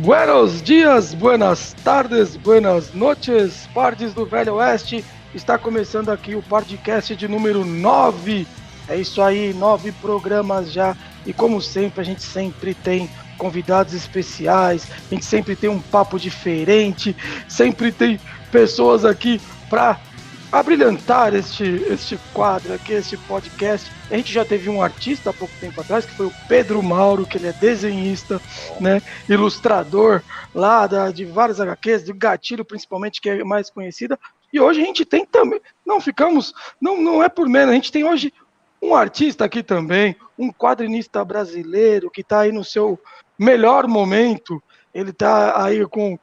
Buenos dias, buenas tardes, buenas noches, pardes do Velho Oeste. Está começando aqui o podcast de número 9. É isso aí, 9 programas já. E como sempre, a gente sempre tem convidados especiais, a gente sempre tem um papo diferente, sempre tem pessoas aqui para abrilhantar este quadro aqui, este podcast. A gente já teve um artista há pouco tempo atrás, que foi o Pedro Mauro, que ele é desenhista, né, ilustrador lá de várias HQs, do Gatilho principalmente, que é mais conhecida. E hoje a gente tem também, não é por menos, a gente tem hoje um artista aqui também, um quadrinista brasileiro que está aí no seu melhor momento. Ele está aí com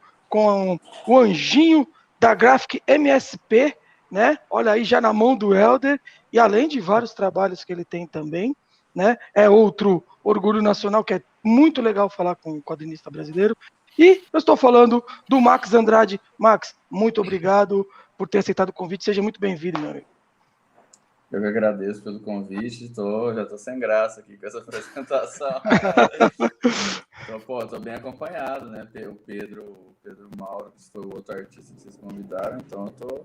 o anjinho da Graphic MSP, né? Olha aí, já na mão do Helder, e além de vários trabalhos que ele tem também, né? É outro orgulho nacional que é muito legal falar com um quadrinista brasileiro. E eu estou falando do Max Andrade. Max, muito obrigado por ter aceitado o convite. Seja muito bem-vindo, meu amigo. Eu que agradeço pelo convite, já estou sem graça aqui com essa apresentação. Então, tô bem acompanhado, né? O Pedro Mauro, que foi o outro artista que vocês convidaram, então eu tô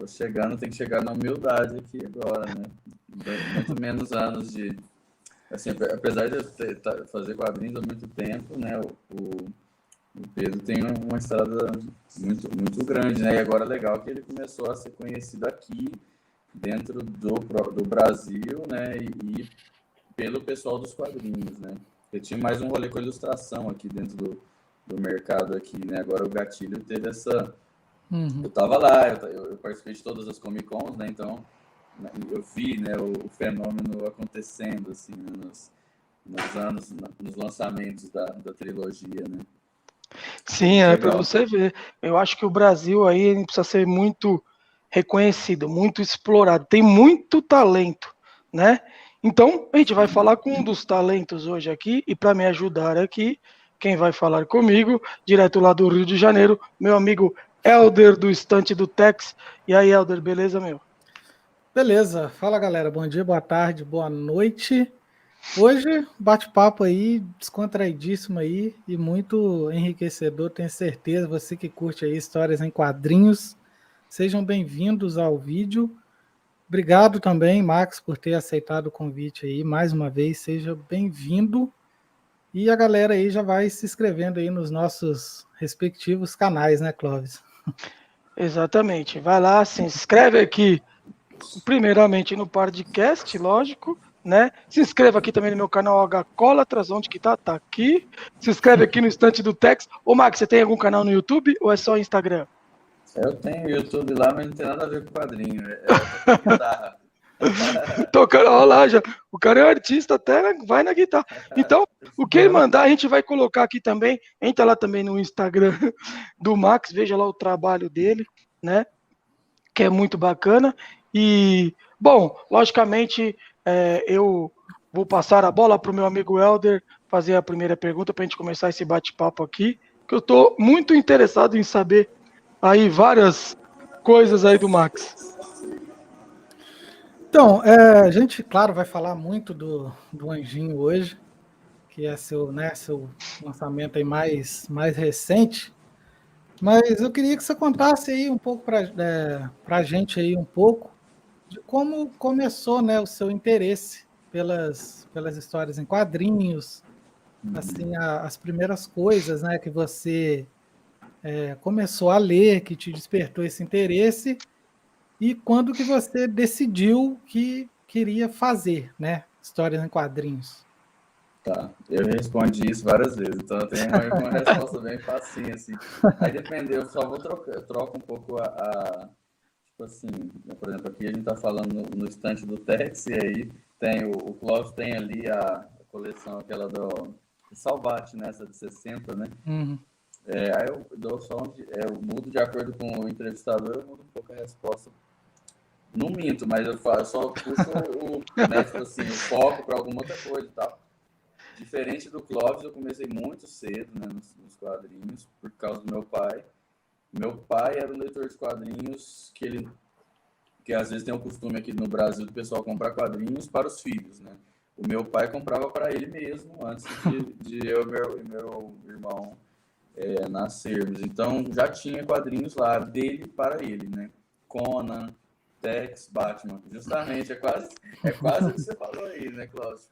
chegando, tem que chegar na humildade aqui agora, né? Muito menos anos de... Assim, apesar de eu fazer quadrinhos há muito tempo, né? O Pedro tem uma estrada muito grande, né? E agora é legal que ele começou a ser conhecido aqui, dentro do Brasil, né, e pelo pessoal dos quadrinhos, né. Eu tinha mais um rolê com ilustração aqui dentro do mercado aqui, né. Agora o Gatilho teve essa... Eu tava lá, eu participei de todas as Comic Cons, né, então eu vi, né, o fenômeno acontecendo, assim, né, nos lançamentos da trilogia, né. Sim, é para você ver. Eu acho que o Brasil aí ele precisa ser muito reconhecido, muito explorado. Tem muito talento, né? Então, a gente vai falar com um dos talentos hoje aqui, e para me ajudar aqui, quem vai falar comigo, direto lá do Rio de Janeiro, meu amigo Helder, do Estante do Tex. E aí, Helder, beleza, meu? Beleza. Fala, galera. Bom dia, boa tarde, boa noite. Hoje, bate-papo aí, descontraidíssimo aí e muito enriquecedor, tenho certeza. Você que curte aí histórias em quadrinhos, sejam bem-vindos ao vídeo. Obrigado também, Max, por ter aceitado o convite aí. Mais uma vez, seja bem-vindo. E a galera aí já vai se inscrevendo aí nos nossos respectivos canais, né, Clóvis? Exatamente. Vai lá, se inscreve aqui, primeiramente no podcast, lógico, né? Se inscreva aqui também no meu canal H-Colatras, onde que tá? Tá aqui. Se inscreve aqui no Estante do Tex. Ô, Max, você tem algum canal no YouTube ou é só Instagram? Eu tenho YouTube lá, mas não tem nada a ver com quadrinho. Guitarra. Tocando, olha lá, já. O cara é artista, até vai na guitarra. Então, o que ele mandar, a gente vai colocar aqui também. Entra lá também no Instagram do Max, veja lá o trabalho dele, né? Que é muito bacana. E, bom, logicamente, eu vou passar a bola para o meu amigo Helder fazer a primeira pergunta para a gente começar esse bate-papo aqui, que eu estou muito interessado em saber aí várias coisas aí do Max. Então, a gente, claro, vai falar muito do Anjinho hoje, que é seu lançamento aí mais recente, mas eu queria que você contasse aí um pouco para a gente aí um pouco de como começou, né, o seu interesse pelas histórias em quadrinhos, assim, as primeiras coisas, né, que você começou a ler, que te despertou esse interesse, e quando que você decidiu que queria fazer, né, histórias em quadrinhos? Tá, eu respondi isso várias vezes, então eu tenho uma resposta bem facinha, assim. Aí depende, eu só troco um pouco tipo assim, por exemplo, aqui a gente tá falando no estante do Tex, e aí tem o Clóvis tem ali a coleção aquela do Salvati, né, essa de 60, né? Uhum. Aí eu dou só eu mudo de acordo com o entrevistador, eu mudo um pouco a resposta. Não minto, mas eu só puxo né, tipo assim, o foco para alguma outra coisa e tal. Diferente do Clóvis, eu comecei muito cedo, né, nos quadrinhos, por causa do meu pai. Meu pai era um leitor de quadrinhos que às vezes tem o costume aqui no Brasil do pessoal comprar quadrinhos para os filhos, né? O meu pai comprava para ele mesmo, antes de eu e meu irmão nascermos. Então, já tinha quadrinhos lá, dele para ele, né? Conan, Tex, Batman. Justamente, é quase o que você falou aí, né, Cláudio?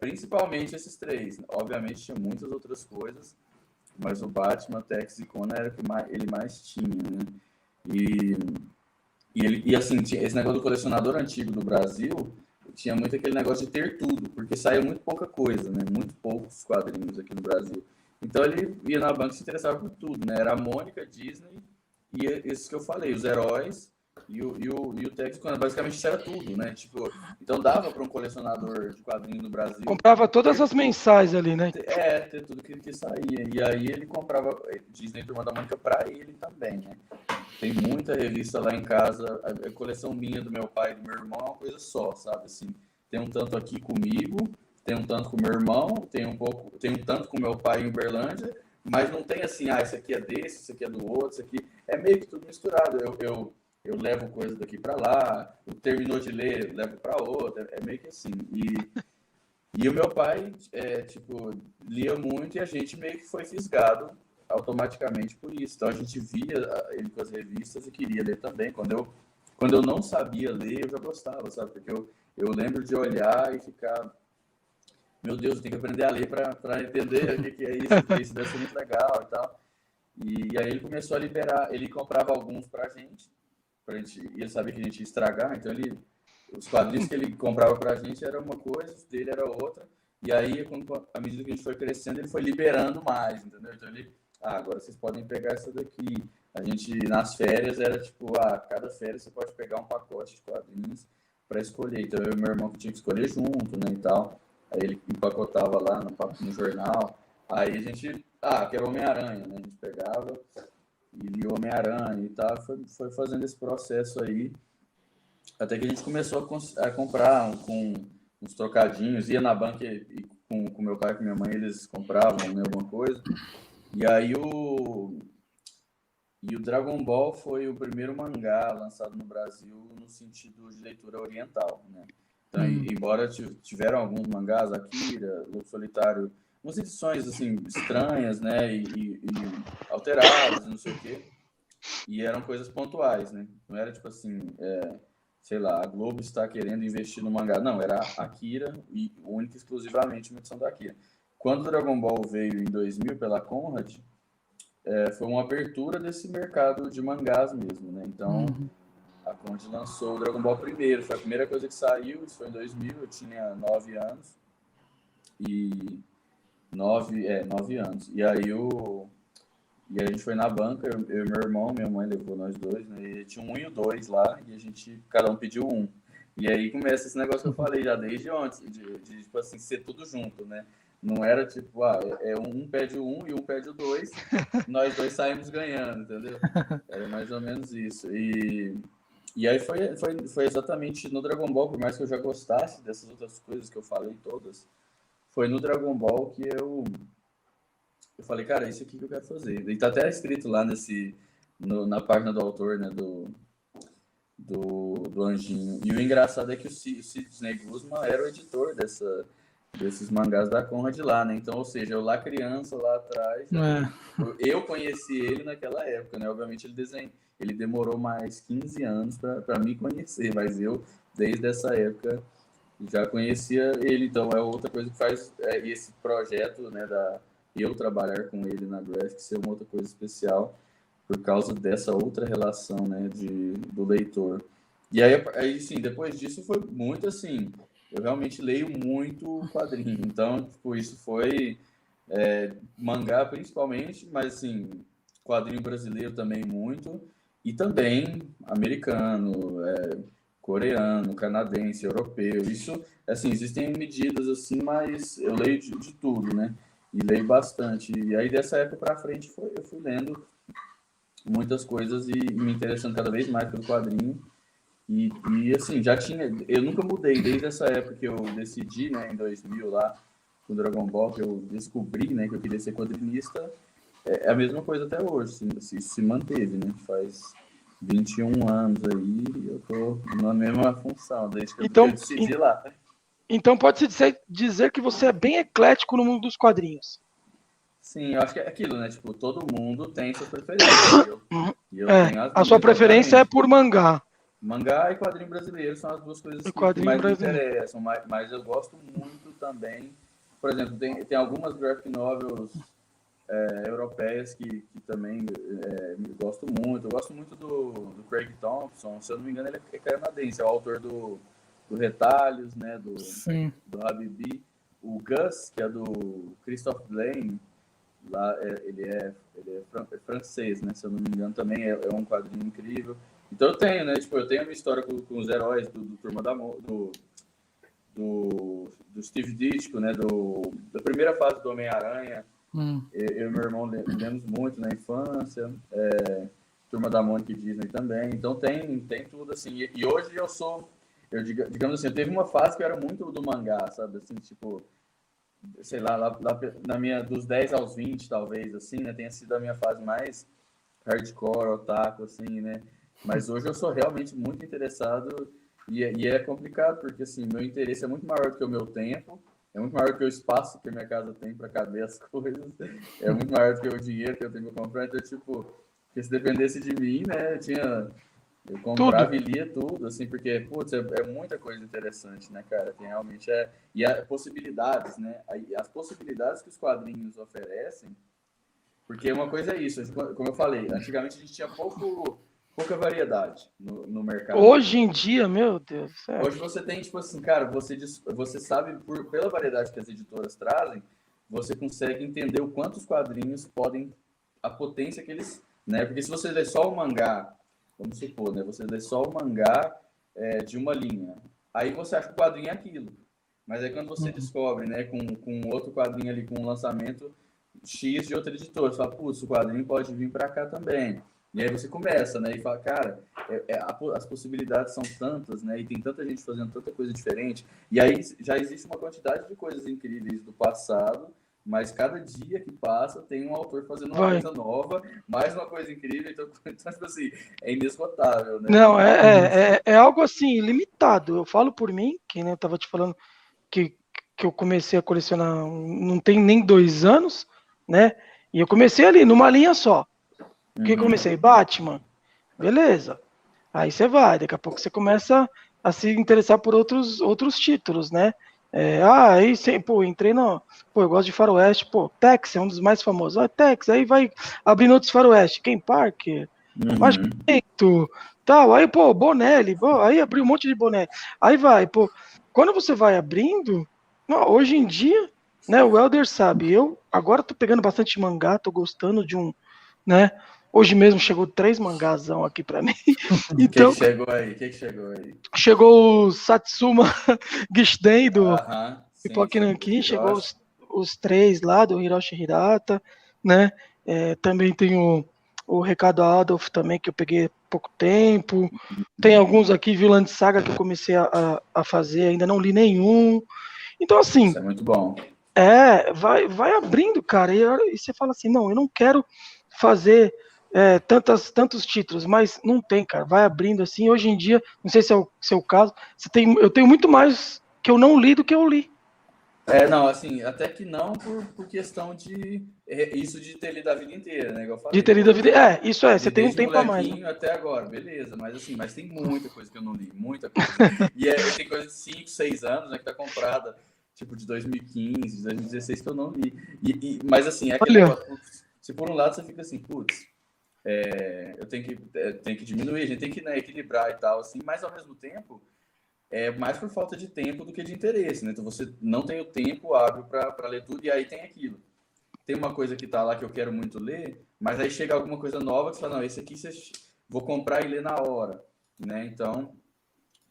Principalmente esses três. Obviamente, tinha muitas outras coisas, mas o Batman, Tex e Conan era o que ele mais tinha, né? E assim, esse negócio do colecionador antigo do Brasil tinha muito aquele negócio de ter tudo, porque saía muito pouca coisa, né? Muito poucos quadrinhos aqui no Brasil. Então ele ia na banca e se interessava por tudo, né? Era a Mônica, Disney e esses que eu falei, os heróis e o Tex, basicamente isso era tudo, né? Tipo, então dava para um colecionador de quadrinhos no Brasil. Comprava todas as mensais ali, né? Ter tudo que saía. E aí ele comprava Disney Turma da Mônica para ele também, né? Tem muita revista lá em casa, a coleção minha, do meu pai e do meu irmão é uma coisa só, sabe? Assim, tem um tanto aqui comigo, tem um tanto com meu irmão, tem um tanto com meu pai em Uberlândia, mas não tem assim, esse aqui é desse, esse aqui é do outro, esse aqui é meio que tudo misturado. Eu levo coisa daqui para lá, terminou de ler, eu levo para outra, é meio que assim. E o meu pai, lia muito e a gente meio que foi fisgado automaticamente por isso. Então a gente via ele com as revistas e queria ler também. Quando eu não sabia ler, eu já gostava, sabe? Porque eu lembro de olhar e ficar, meu Deus, eu tenho que aprender a ler para entender o que é isso, porque isso deve ser muito legal e tal. E aí ele começou a liberar, ele comprava alguns pra gente, e ele sabia que a gente ia estragar, então os quadrinhos que ele comprava pra gente era uma coisa, os dele era outra, e aí, à medida que a gente foi crescendo, ele foi liberando mais, entendeu? Então agora vocês podem pegar essa daqui. A gente, nas férias, era tipo, cada férias você pode pegar um pacote de quadrinhos para escolher. Então, eu e meu irmão que tinha que escolher junto, né, e tal. Aí ele empacotava lá no jornal. Aí a gente, quero Homem-Aranha, né? A gente pegava e lia Homem-Aranha e tal. Foi fazendo esse processo aí. Até que a gente começou a comprar com uns trocadinhos. Ia na banca e com meu pai e com minha mãe, eles compravam, né, alguma coisa. E aí o Dragon Ball foi o primeiro mangá lançado no Brasil no sentido de leitura oriental, né? Então, embora tiveram alguns mangás, Akira, Lobo Solitário, umas edições assim estranhas, né, e alteradas, não sei o quê, e eram coisas pontuais, né? Não era tipo assim, sei lá, a Globo está querendo investir no mangá. Não, era Akira e única e exclusivamente uma edição da Akira. Quando o Dragon Ball veio em 2000 pela Conrad, foi uma abertura desse mercado de mangás mesmo, né? Então, a Conrad lançou o Dragon Ball primeiro. Foi a primeira coisa que saiu, isso foi em 2000, eu tinha 9 anos. 9 anos. E aí a gente foi na banca, eu e meu irmão, minha mãe levou nós dois, né? E tinha 1 e o 2 lá, e cada um pediu um. E aí começa esse negócio que eu falei já desde ontem, de tipo assim, ser tudo junto, né? Não era tipo, um pede o 1 e um pede o 2, nós dois saímos ganhando, entendeu? Era mais ou menos isso. E aí foi exatamente no Dragon Ball, por mais que eu já gostasse dessas outras coisas que eu falei todas, foi no Dragon Ball que eu falei, cara, é isso aqui que eu quero fazer. E tá até escrito lá na página do autor, né, do Anjinho. E o engraçado é que o Sidney Guzman era o editor desses mangás da Conrad lá, né? Então, ou seja, eu lá criança, lá atrás, eu conheci ele naquela época, né? Obviamente ele demorou mais 15 anos para me conhecer, mas eu, desde essa época, já conhecia ele. Então, é outra coisa que faz esse projeto, né, eu trabalhar com ele na Graphic ser uma outra coisa especial, por causa dessa outra relação, né, do leitor. E aí, sim, depois disso foi muito assim, eu realmente leio muito quadrinho, então, tipo, isso foi mangá principalmente, mas assim, quadrinho brasileiro também muito, e também americano, coreano, canadense, europeu, isso, assim, existem medidas assim, mas eu leio de tudo, né, e leio bastante, e aí dessa época pra frente eu fui lendo muitas coisas e me interessando cada vez mais pelo quadrinho. E assim, eu nunca mudei desde essa época que eu decidi, né, em 2000 lá, com o Dragon Ball, que eu descobri, né, que eu queria ser quadrinista. É a mesma coisa até hoje, se manteve, né, faz 21 anos aí, eu tô na mesma função, desde que eu decidi lá. Então pode-se dizer que você é bem eclético no mundo dos quadrinhos. Sim, eu acho que é aquilo, né? Tipo, todo mundo tem sua preferência. Eu tenho a sua preferência é por mangá. Mangá e quadrinho brasileiro são as duas coisas que mais me interessam, mas eu gosto muito também. Por exemplo, tem algumas graphic novels europeias que também gosto muito. Eu gosto muito do Craig Thompson, se eu não me engano, ele é canadense, é o autor do Retalhos, né? Do Habibi. O Gus, que é do Christophe Blaine, lá ele é francês, né? Se eu não me engano, também é um quadrinho incrível. Então eu tenho, né? Tipo, eu tenho a minha história com os heróis do Turma da do Steve Ditko, né? Da primeira fase do Homem-Aranha. Eu e meu irmão lemos muito na infância. Turma da Mônica e Disney também. Então tem tudo assim. E hoje digamos assim, eu teve uma fase que eu era muito do mangá, sabe? Assim, tipo, sei lá na minha, dos 10 aos 20, talvez, assim, né? Tenha sido a minha fase mais hardcore, otaku, assim, né? Mas hoje eu sou realmente muito interessado e é complicado, porque, assim, meu interesse é muito maior do que o meu tempo, é muito maior do que o espaço que a minha casa tem para caber as coisas, é muito maior do que o dinheiro que eu tenho para comprar. Então, tipo, porque se dependesse de mim, né, eu comprava e lia tudo, assim, porque, putz, é muita coisa interessante, né, cara? Tem realmente e as possibilidades, né? As possibilidades que os quadrinhos oferecem, porque uma coisa é isso, como eu falei, antigamente a gente tinha pouca variedade no mercado. Hoje em dia, meu Deus. Hoje você tem, tipo assim, cara, você sabe, pela variedade que as editoras trazem, você consegue entender o quanto os quadrinhos podem, a potência que eles, né? Porque se você ler só o mangá, vamos supor, né? Você lê só o mangá de uma linha, aí você acha que o quadrinho é aquilo. Mas aí quando você descobre, né, com outro quadrinho ali, com um lançamento X de outra editora, você fala, putz, o quadrinho pode vir para cá também. E aí você começa, né, e fala, cara, as possibilidades são tantas, né, e tem tanta gente fazendo tanta coisa diferente. E aí já existe uma quantidade de coisas incríveis do passado, mas cada dia que passa tem um autor fazendo uma coisa nova, mais uma coisa incrível, então tipo assim, é inesgotável, né? Não, é algo assim, limitado. Eu falo por mim, que eu tava te falando que eu comecei a colecionar não tem nem 2 anos, né? E eu comecei ali, numa linha só. O que eu comecei? Batman. Beleza. Aí você vai, daqui a pouco você começa a se interessar por outros títulos, né? Aí entrei no. Pô, eu gosto de Faroeste, Tex é um dos mais famosos. Tex, aí vai abrindo outros Faroeste. Ken Parker, Magneto, tal. Aí, Bonelli, aí abriu um monte de Bonelli. Aí vai, quando você vai abrindo, hoje em dia, né, o Helder sabe, eu agora tô pegando bastante mangá, tô gostando de né? Hoje mesmo chegou 3 mangazão aqui para mim. Então, O que chegou aí? Chegou o Satsuma Gishden do Pipoque Nankin, chegou os 3 lá do Hiroshi Hirata, né? Também tem o Recado Adolf também, que eu peguei há pouco tempo. Tem alguns aqui, Vilã de Saga, que eu comecei a fazer, ainda não li nenhum. Então, assim... Isso é muito bom. Vai abrindo, cara, e você fala assim, não, eu não quero fazer tantos títulos, mas não tem, cara, vai abrindo assim. Hoje em dia, não sei se é o seu caso, eu tenho muito mais que eu não li do que eu li. Não, assim, até que não por questão de isso de ter lido a vida inteira, né? Eu falei, de ter lido a vida, isso você tem um tempo a mais. Né? Até agora, beleza, mas tem muita coisa que eu não li, muita coisa. E tem coisa de 5, 6 anos, né, que tá comprada, tipo de 2015, 2016, que eu não li. Mas assim, aquele negócio, se por um lado você fica assim, putz, eu tenho que diminuir, a gente tem que, né, equilibrar e tal, assim, mas ao mesmo tempo é mais por falta de tempo do que de interesse, né? Então você não tem o tempo hábil para ler tudo, e aí tem aquilo. Tem uma coisa que tá lá que eu quero muito ler, mas aí chega alguma coisa nova que você fala, não, esse aqui vou comprar e ler na hora, né? Então,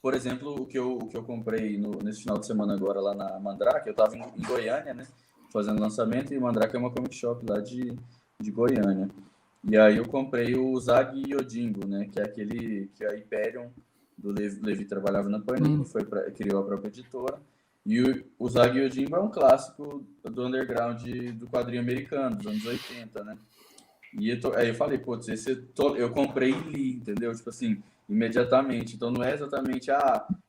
por exemplo, o que eu comprei nesse final de semana agora lá na Mandrake, eu tava em Goiânia, né? Fazendo lançamento, e Mandrake é uma comic shop lá de Goiânia. E aí eu comprei o Zag Yojimbo, né? Que é aquele que a Hyperion do Levi trabalhava na Panini, criou a própria editora. E o Zag Yojimbo é um clássico do underground do quadrinho americano, dos anos 80, né? E aí eu falei, putz, eu comprei e li, entendeu? Tipo assim, imediatamente. Então não é exatamente,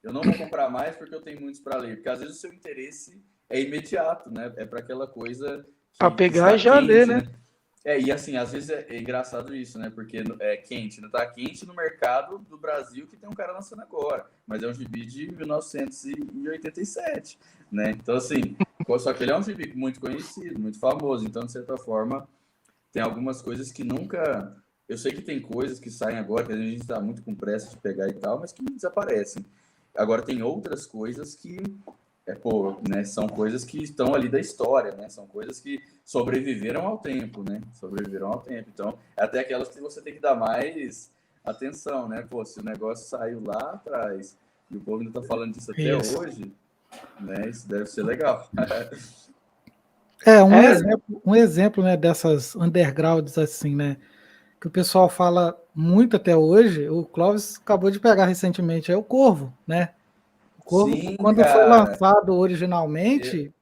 eu não vou comprar mais porque eu tenho muitos para ler. Porque às vezes o seu interesse é imediato, né? É para aquela coisa Pra pegar e já ler, né? E assim, às vezes é engraçado isso, né? Porque é quente, né? Tá quente no mercado do Brasil que tem um cara lançando agora. Mas é um gibi de 1987, né? Então, assim, só que ele é um gibi muito conhecido, muito famoso. Então, de certa forma, tem algumas coisas que nunca... Eu sei que tem coisas que saem agora, que a gente tá muito com pressa de pegar e tal, mas que desaparecem. Agora, tem outras coisas que... né, são coisas que estão ali da história, né? São coisas que sobreviveram ao tempo, né? Sobreviveram ao tempo. Então, é até aquelas que você tem que dar mais atenção, né? Pô, se o negócio saiu lá atrás e o povo ainda tá falando disso até hoje, né? Isso deve ser legal. Um exemplo, né, dessas undergrounds assim, né? Que o pessoal fala muito até hoje, o Clóvis acabou de pegar recentemente, é o Corvo, né? Corvo, Sim, quando cara. foi lançado originalmente,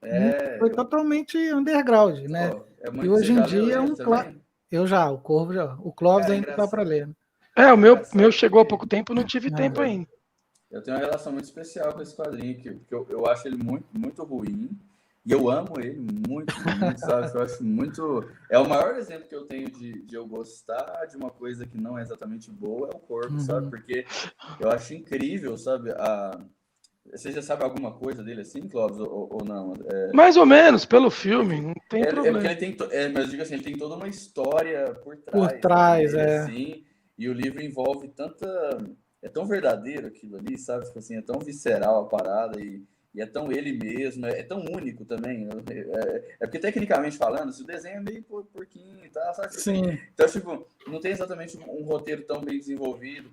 foi eu, totalmente underground, né? pô, E você hoje em já leu dia é ele um também? o Corvo já. O Clóvis Cara, é ainda tá para engraçado. ler. Né? O meu Engraçado chegou há que pouco tempo, não tive tempo ainda. eu tenho uma relação muito especial com esse quadrinho, porque eu acho ele muito, muito ruim. E eu amo ele muito, muito, sabe? Eu acho muito. É o maior exemplo que eu tenho de eu gostar de uma coisa que não é exatamente boa, é o Corvo, sabe? Porque eu acho incrível, sabe? Você já sabe alguma coisa dele assim, Clóvis, ou não? Mais ou menos, pelo filme, não tem Porque problema. ele tem. Mas digo assim, ele tem toda uma história por Por trás, trás, dele, assim. E o livro envolve tanta. É tão verdadeiro aquilo ali, sabe? Tipo assim, é tão visceral a parada e é tão ele mesmo, é tão único também. Porque, tecnicamente falando, se o desenho é meio porquinho e tal, sabe? Assim, então, tipo, não tem exatamente um roteiro tão bem desenvolvido.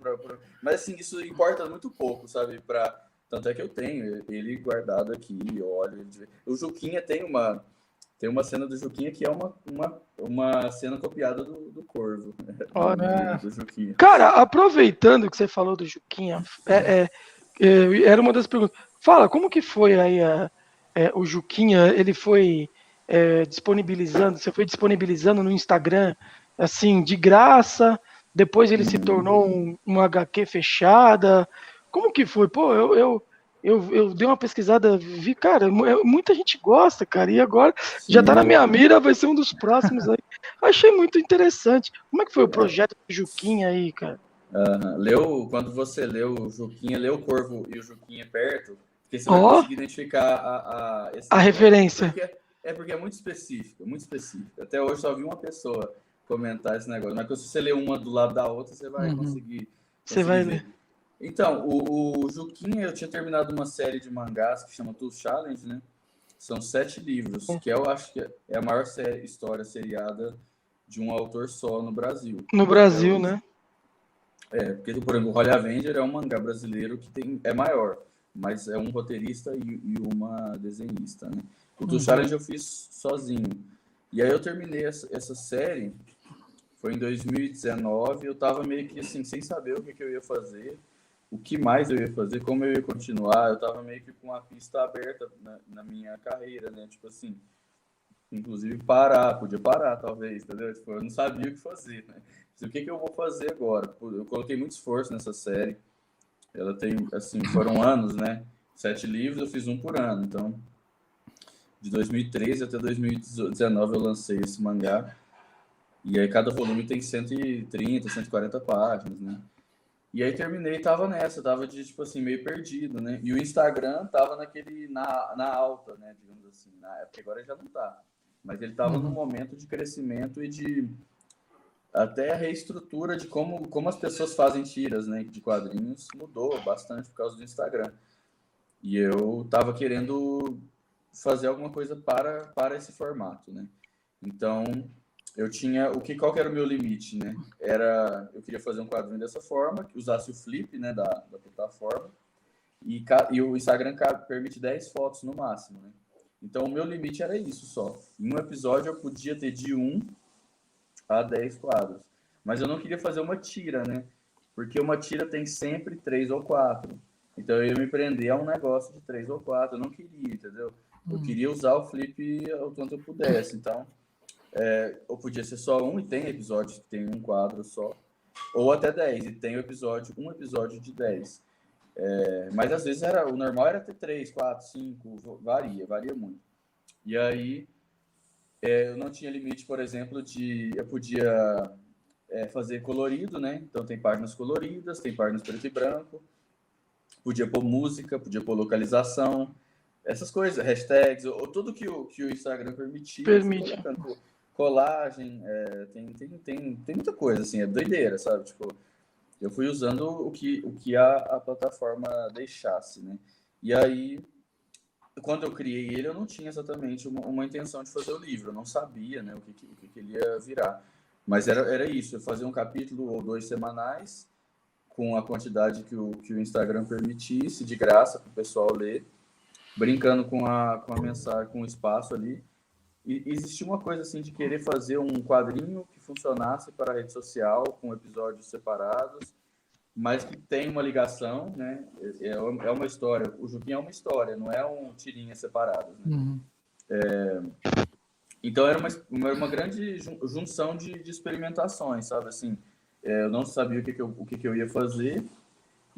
Mas, assim, isso importa muito pouco, sabe? Tanto é que eu tenho ele guardado aqui, olho. O Juquinha tem uma cena do Juquinha que é uma cena copiada do Corvo, né? Do Juquinha. Cara, aproveitando que você falou do Juquinha, era uma das perguntas. Fala, como que foi aí o Juquinha? Ele foi disponibilizando, você foi disponibilizando no Instagram, assim, de graça, depois ele se tornou uma HQ fechada. Como que foi? Pô, eu dei uma pesquisada, vi, cara, muita gente gosta, cara, e agora já tá na minha mira, vai ser um dos próximos aí. Achei muito interessante. Como é que foi o projeto do Juquinha aí, cara? Quando você leu o Juquinha, leu o Corvo e o Juquinha perto, porque você vai conseguir identificar a referência. Porque é muito específico, muito específico. Até hoje só vi uma pessoa comentar esse negócio, mas se você ler uma do lado da outra, você vai conseguir Você vai ver. ler. Então, o Juquinha, eu tinha terminado uma série de mangás que chama Tooth Challenge, né? São 7 livros, que eu acho que é a maior história seriada de um autor só no Brasil. No Brasil, né? Porque, por exemplo, o Holly Avenger é um mangá brasileiro que é maior, mas é um roteirista e uma desenhista, né? O Tooth Challenge eu fiz sozinho. E aí eu terminei essa série, foi em 2019, eu tava meio que assim, sem saber o que eu ia fazer, o que mais eu ia fazer, como eu ia continuar, eu tava meio que com a pista aberta na minha carreira, né? Tipo assim, inclusive podia parar, talvez, entendeu? Tipo, eu não sabia o que fazer, né? O que eu vou fazer agora? Eu coloquei muito esforço nessa série. Ela tem, assim, foram anos, né? 7 livros, eu fiz um por ano. Então, de 2013 até 2019 eu lancei esse mangá. E aí cada volume tem 130, 140 páginas, né? E aí terminei, tava de, tipo assim, meio perdido, né? E o Instagram tava na alta, né? Digamos assim, na época, agora já não tá. Mas ele tava num momento de crescimento e de até a reestrutura de como as pessoas fazem tiras, né, de quadrinhos mudou bastante por causa do Instagram. E eu tava querendo fazer alguma coisa para esse formato, né? Então, qual que era o meu limite, né? Eu queria fazer um quadrinho dessa forma, que usasse o flip, né, da plataforma, e o Instagram permite 10 fotos no máximo, né? Então, o meu limite era isso só. Em um episódio, eu podia ter de 1 a 10 quadros. Mas eu não queria fazer uma tira, né? Porque uma tira tem sempre 3 ou 4. Então eu ia me prender a um negócio de 3 ou 4. Eu não queria, entendeu? Eu queria usar o flip o quanto eu pudesse. Então, ou podia ser só um, e tem episódios que tem um quadro só. Ou até 10, e tem um episódio de 10. Mas às vezes o normal era ter 3, 4, 5, varia muito. E aí Eu não tinha limite, por exemplo, eu podia fazer colorido, né? Então tem páginas coloridas, tem páginas preto e branco, podia pôr música, podia pôr localização, essas coisas, hashtags, ou tudo que o Instagram permitia, eu fui colocando. Colagem, tem muita coisa, assim, é doideira, sabe? Tipo, eu fui usando o que a plataforma deixasse, né? E aí, quando eu criei ele, eu não tinha exatamente uma intenção de fazer o livro, eu não sabia, né, o que ele ia virar. Mas era isso, eu fazia um capítulo ou 2 semanais, com a quantidade que o Instagram permitisse, de graça para o pessoal ler, brincando com a mensagem, com o espaço ali. E existia uma coisa assim de querer fazer um quadrinho que funcionasse para a rede social, com episódios separados, mas que tem uma ligação, né? É uma história. O Juquinha é uma história, não é um tirinha separado, né? Uhum. Então era uma grande junção de experimentações, sabe? Assim, eu não sabia o que eu ia fazer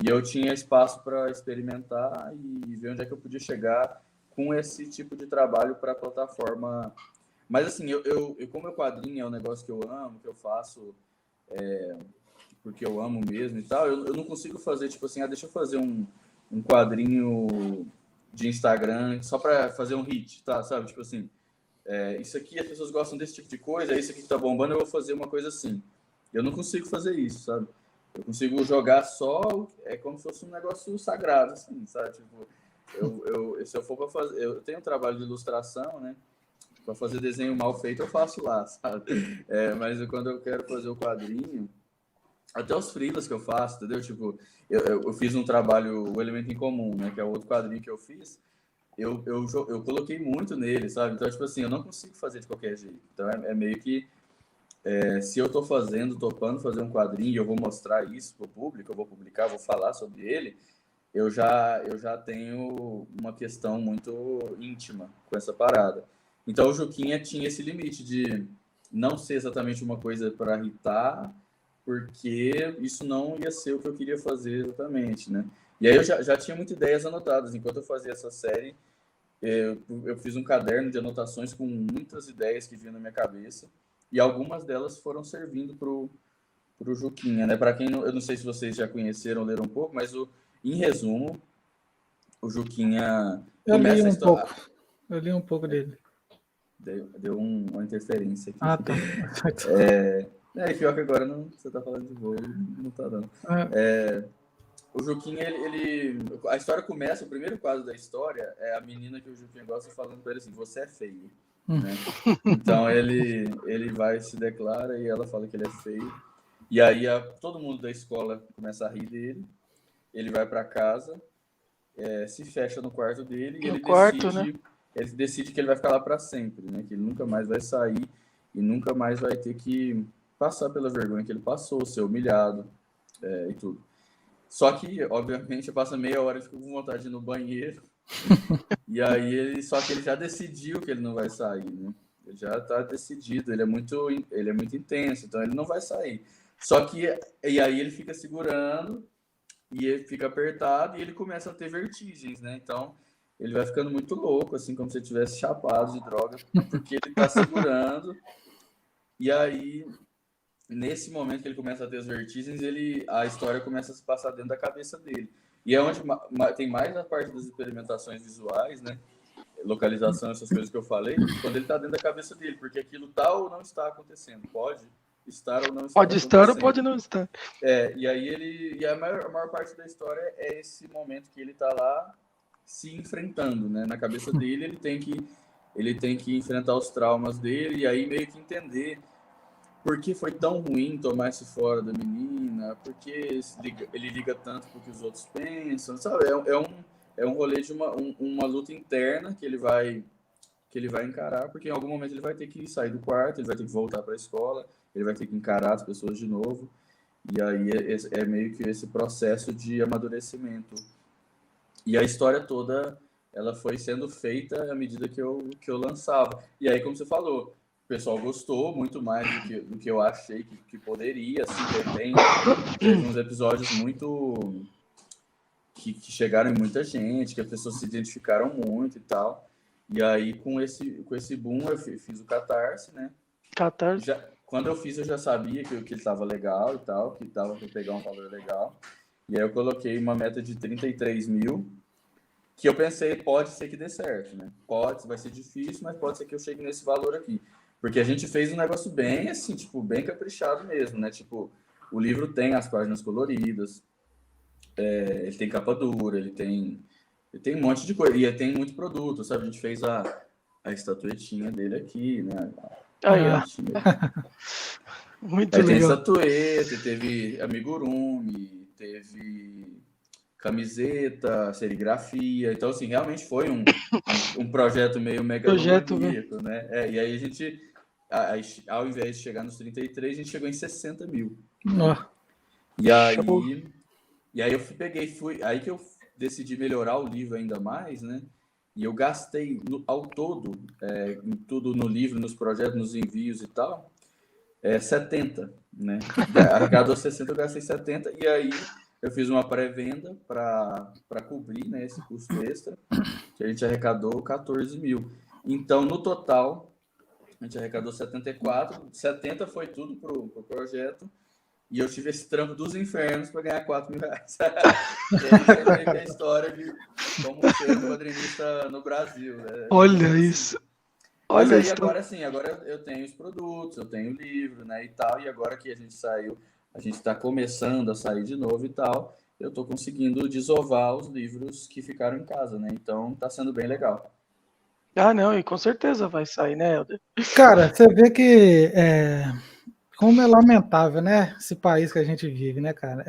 e eu tinha espaço para experimentar e ver onde é que eu podia chegar com esse tipo de trabalho para a plataforma. Mas assim, como o quadrinho é um negócio que eu amo, que eu faço porque eu amo mesmo e tal, eu não consigo fazer, tipo assim, deixa eu fazer um quadrinho de Instagram só para fazer um hit, tá? Sabe? Tipo assim, isso aqui, as pessoas gostam desse tipo de coisa, isso aqui que tá bombando, eu vou fazer uma coisa assim. Eu não consigo fazer isso, sabe? Eu consigo jogar só, como se fosse um negócio sagrado, assim, sabe? Tipo, se eu for para fazer, eu tenho um trabalho de ilustração, né? Para fazer desenho mal feito, eu faço lá, sabe? Mas quando eu quero fazer o quadrinho, até os freelas que eu faço, entendeu? Tipo, eu fiz um trabalho, o Elemento em Comum, né? Que é o outro quadrinho que eu fiz. Eu coloquei muito nele, sabe? Então, tipo assim, eu não consigo fazer de qualquer jeito. Então, é meio que, se eu tô topando fazer um quadrinho e eu vou mostrar isso pro público, eu vou publicar, vou falar sobre ele, eu já tenho uma questão muito íntima com essa parada. Então, o Juquinha tinha esse limite de não ser exatamente uma coisa para irritar, porque isso não ia ser o que eu queria fazer exatamente, né? E aí eu já tinha muitas ideias anotadas. Enquanto eu fazia essa série, eu fiz um caderno de anotações com muitas ideias que vinham na minha cabeça, e algumas delas foram servindo pro Juquinha, né? Para quem não, eu não sei se vocês já conheceram, leram um pouco, mas em resumo, o Juquinha começa a história. Eu li um pouco dele. Deu uma interferência aqui. Ah, tá. Pior que agora você tá falando de voo, não tá dando. O Juquinha, a história começa, o primeiro quadro da história é a menina que o Juquinha gosta falando pra ele assim, você é feio. Né? Então ele vai, se declara e ela fala que ele é feio. E aí todo mundo da escola começa a rir dele. Ele vai para casa, se fecha no quarto dele e ele decide que ele vai ficar lá para sempre, né? Que ele nunca mais vai sair e nunca mais vai ter que passar pela vergonha que ele passou, ser humilhado e tudo. Só que, obviamente, passa meia hora e fica com vontade de ir no banheiro. E aí só que ele já decidiu que ele não vai sair, né? Ele já está decidido, ele é muito intenso, então ele não vai sair. Só que, e aí ele fica segurando, e ele fica apertado, e ele começa a ter vertigens, né? Então, ele vai ficando muito louco, assim, como se ele tivesse chapado de droga, porque ele está segurando, e aí, nesse momento que ele começa a ter as vertigens, a história começa a se passar dentro da cabeça dele. E é onde tem mais a parte das experimentações visuais, né? Localização, essas coisas que eu falei, quando ele está dentro da cabeça dele, porque aquilo está ou não está acontecendo. Pode estar ou não estar. Pode estar ou pode não estar. E aí a maior parte da história é esse momento que ele está lá se enfrentando, né? Na cabeça dele, ele tem que enfrentar os traumas dele e aí meio que entender por que foi tão ruim tomar esse fora da menina, por que ele liga tanto pro que os outros pensam, sabe? É um rolê de uma luta interna que ele vai encarar, porque em algum momento ele vai ter que sair do quarto, ele vai ter que voltar para a escola, ele vai ter que encarar as pessoas de novo, e aí é meio que esse processo de amadurecimento. E a história toda, ela foi sendo feita à medida que eu lançava. E aí, como você falou, o pessoal gostou muito mais do que eu achei que poderia, assim, teve uns episódios muito... que chegaram em muita gente, que as pessoas se identificaram muito e tal. E aí, com esse boom, eu fiz o Catarse, né? Catarse. Quando eu fiz, eu já sabia que ele estava legal e tal, que dava para pegar um valor legal. E aí eu coloquei uma meta de 33 mil, que eu pensei, pode ser que dê certo, né? Vai ser difícil, mas pode ser que eu chegue nesse valor aqui. Porque a gente fez um negócio bem, assim, tipo, bem caprichado mesmo, né? Tipo, o livro tem as páginas coloridas, ele tem capa dura, ele tem um monte de coisa, e ele tem muito produto, sabe? A gente fez a estatuetinha dele aqui, né? Aí, ó. Muito aí legal. Tem estatueta, teve amigurumi, teve camiseta, serigrafia. Então, assim, realmente foi um projeto meio megalomaníaco, né? E aí a gente, ao invés de chegar nos 33, a gente chegou em 60 mil. Né? E aí eu aí que eu decidi melhorar o livro ainda mais, né? E eu gastei ao todo, em tudo no livro, nos projetos, nos envios e tal, 70, né? Arrecadou 60, eu gastei 70, e aí eu fiz uma pré-venda para cobrir, né, esse custo extra, que a gente arrecadou 14 mil. Então, no total, a gente arrecadou 74, 70 foi tudo pro projeto, e eu tive esse trampo dos infernos para ganhar 4 mil reais. E aí a história de como ser um quadrinista no Brasil. Né? Olha isso. Mas aí agora eu tenho os produtos, eu tenho o livro, né, e tal, e agora que a gente saiu, a gente está começando a sair de novo e tal, eu estou conseguindo desovar os livros que ficaram em casa, né, então está sendo bem legal. Ah, não, e com certeza vai sair, né, Helder? Cara, você vê que como é lamentável, né, esse país que a gente vive, né, cara,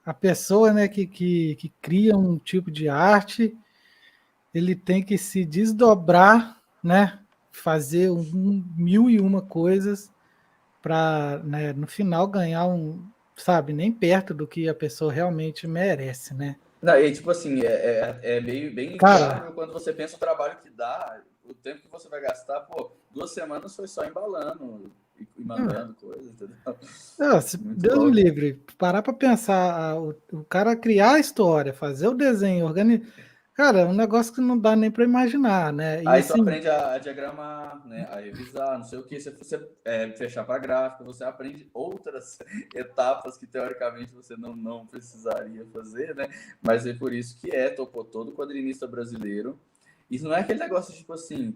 a pessoa, né, que cria um tipo de arte, ele tem que se desdobrar, né, fazer 1001 coisas para, né, no final ganhar sabe, nem perto do que a pessoa realmente merece, né? Não, e tipo assim, meio bem Cara, quando você pensa o trabalho que dá, o tempo que você vai gastar, 2 semanas foi só embalando e mandando coisas, entendeu? Deus me livre, parar para pensar, o cara criar a história, fazer o desenho, organizar. Cara, é um negócio que não dá nem para imaginar, né? E aí assim, tu aprende a diagramar, né? A revisar, não sei o que. Se você fechar para gráfico, você aprende outras etapas que teoricamente você não precisaria fazer, né? Mas é por isso que topou todo quadrinista brasileiro. Isso não é aquele negócio tipo assim,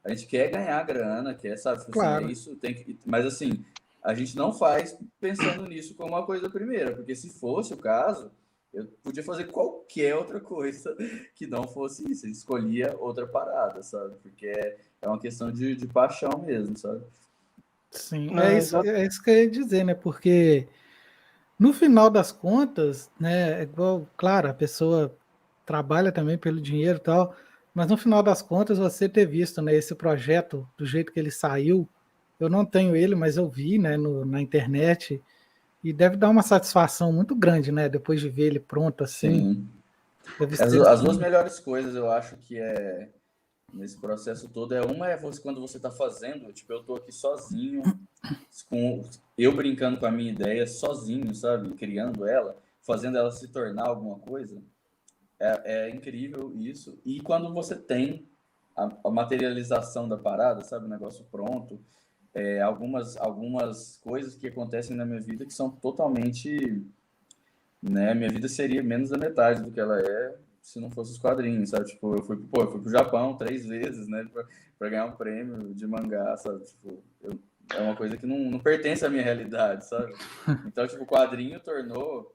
a gente quer ganhar grana, quer, sabe? claro. Assim, isso tem que. Mas assim, a gente não faz pensando nisso como uma coisa primeira, porque se fosse o caso, eu podia fazer qualquer outra coisa que não fosse isso. Eu escolhia outra parada, sabe? Porque é uma questão de paixão mesmo, sabe? Sim, é isso que eu ia dizer, né? Porque no final das contas, né, é igual, claro, a pessoa trabalha também pelo dinheiro e tal, mas no final das contas, você ter visto, né, esse projeto do jeito que ele saiu, eu não tenho ele, mas eu vi, né, na internet, e deve dar uma satisfação muito grande, né, depois de ver ele pronto assim. Sim. Deve As ser duas assim. melhores coisas, eu acho que nesse processo todo, quando você está fazendo, tipo, eu tô aqui sozinho, eu brincando com a minha ideia, sozinho, sabe? Criando ela, fazendo ela se tornar alguma coisa. É incrível isso. E quando você tem a materialização da parada, sabe? O negócio pronto. Algumas coisas que acontecem na minha vida que são totalmente... Né? Minha vida seria menos da metade do que ela é se não fosse os quadrinhos, sabe? Tipo, eu fui pro Japão 3 vezes, né? Pra ganhar um prêmio de mangá, sabe? Tipo, é uma coisa que não pertence à minha realidade, sabe? Então, tipo, o quadrinho tornou...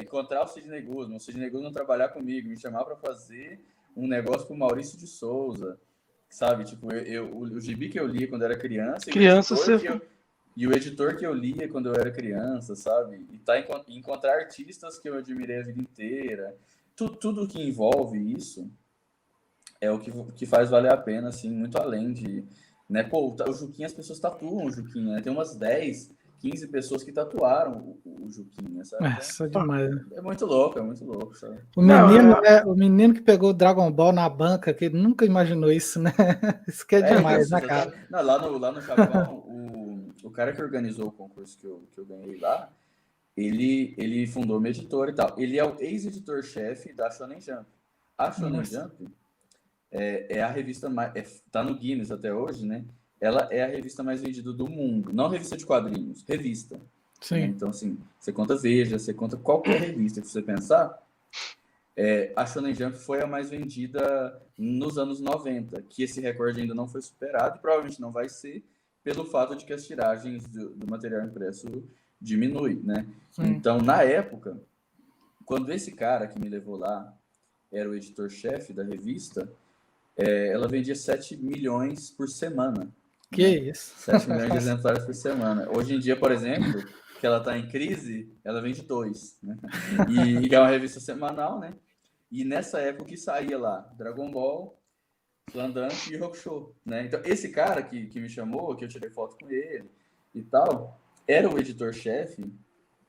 encontrar o Sidney Guzman não trabalhar comigo, me chamar para fazer um negócio com o Maurício de Souza, sabe? Tipo, o gibi que eu lia quando era criança, e o editor que eu lia quando eu era criança, sabe? E encontrar artistas que eu admirei a vida inteira, tudo que envolve isso é o que faz valer a pena, assim, muito além de... Né? O Juquinha, as pessoas tatuam o Juquinha, né? Tem umas 10, 15 pessoas que tatuaram o Juquinha, sabe? Então, Isso é demais. é muito louco, sabe? O menino que pegou o Dragon Ball na banca, que nunca imaginou isso, né? Isso que é demais, isso, né, cara? Não, lá no Japão, o cara que organizou o concurso que eu ganhei lá, ele fundou uma editora e tal. Ele é o ex-editor-chefe da Shonen Jump. A Shonen Jump é a revista mais... Tá no Guinness até hoje, né? Ela é a revista mais vendida do mundo. Não revista de quadrinhos, revista. Né? Sim. Então, assim, você conta Veja, você conta qualquer revista que você pensar, a Shonen Jump foi a mais vendida nos anos 90, que esse recorde ainda não foi superado e provavelmente não vai ser, pelo fato de que as tiragens do material impresso diminui, né? Sim. Então, na época, quando esse cara que me levou lá era o editor-chefe da revista, ela vendia 7 milhões por semana. Que isso? 7 milhões de exemplares por semana. Hoje em dia, por exemplo, que ela está em crise, ela vende 2. Né? E é uma revista semanal, né? E nessa época que saía lá Dragon Ball, Slandance e Hakusho, né? Então, esse cara que me chamou, que eu tirei foto com ele e tal, era o editor-chefe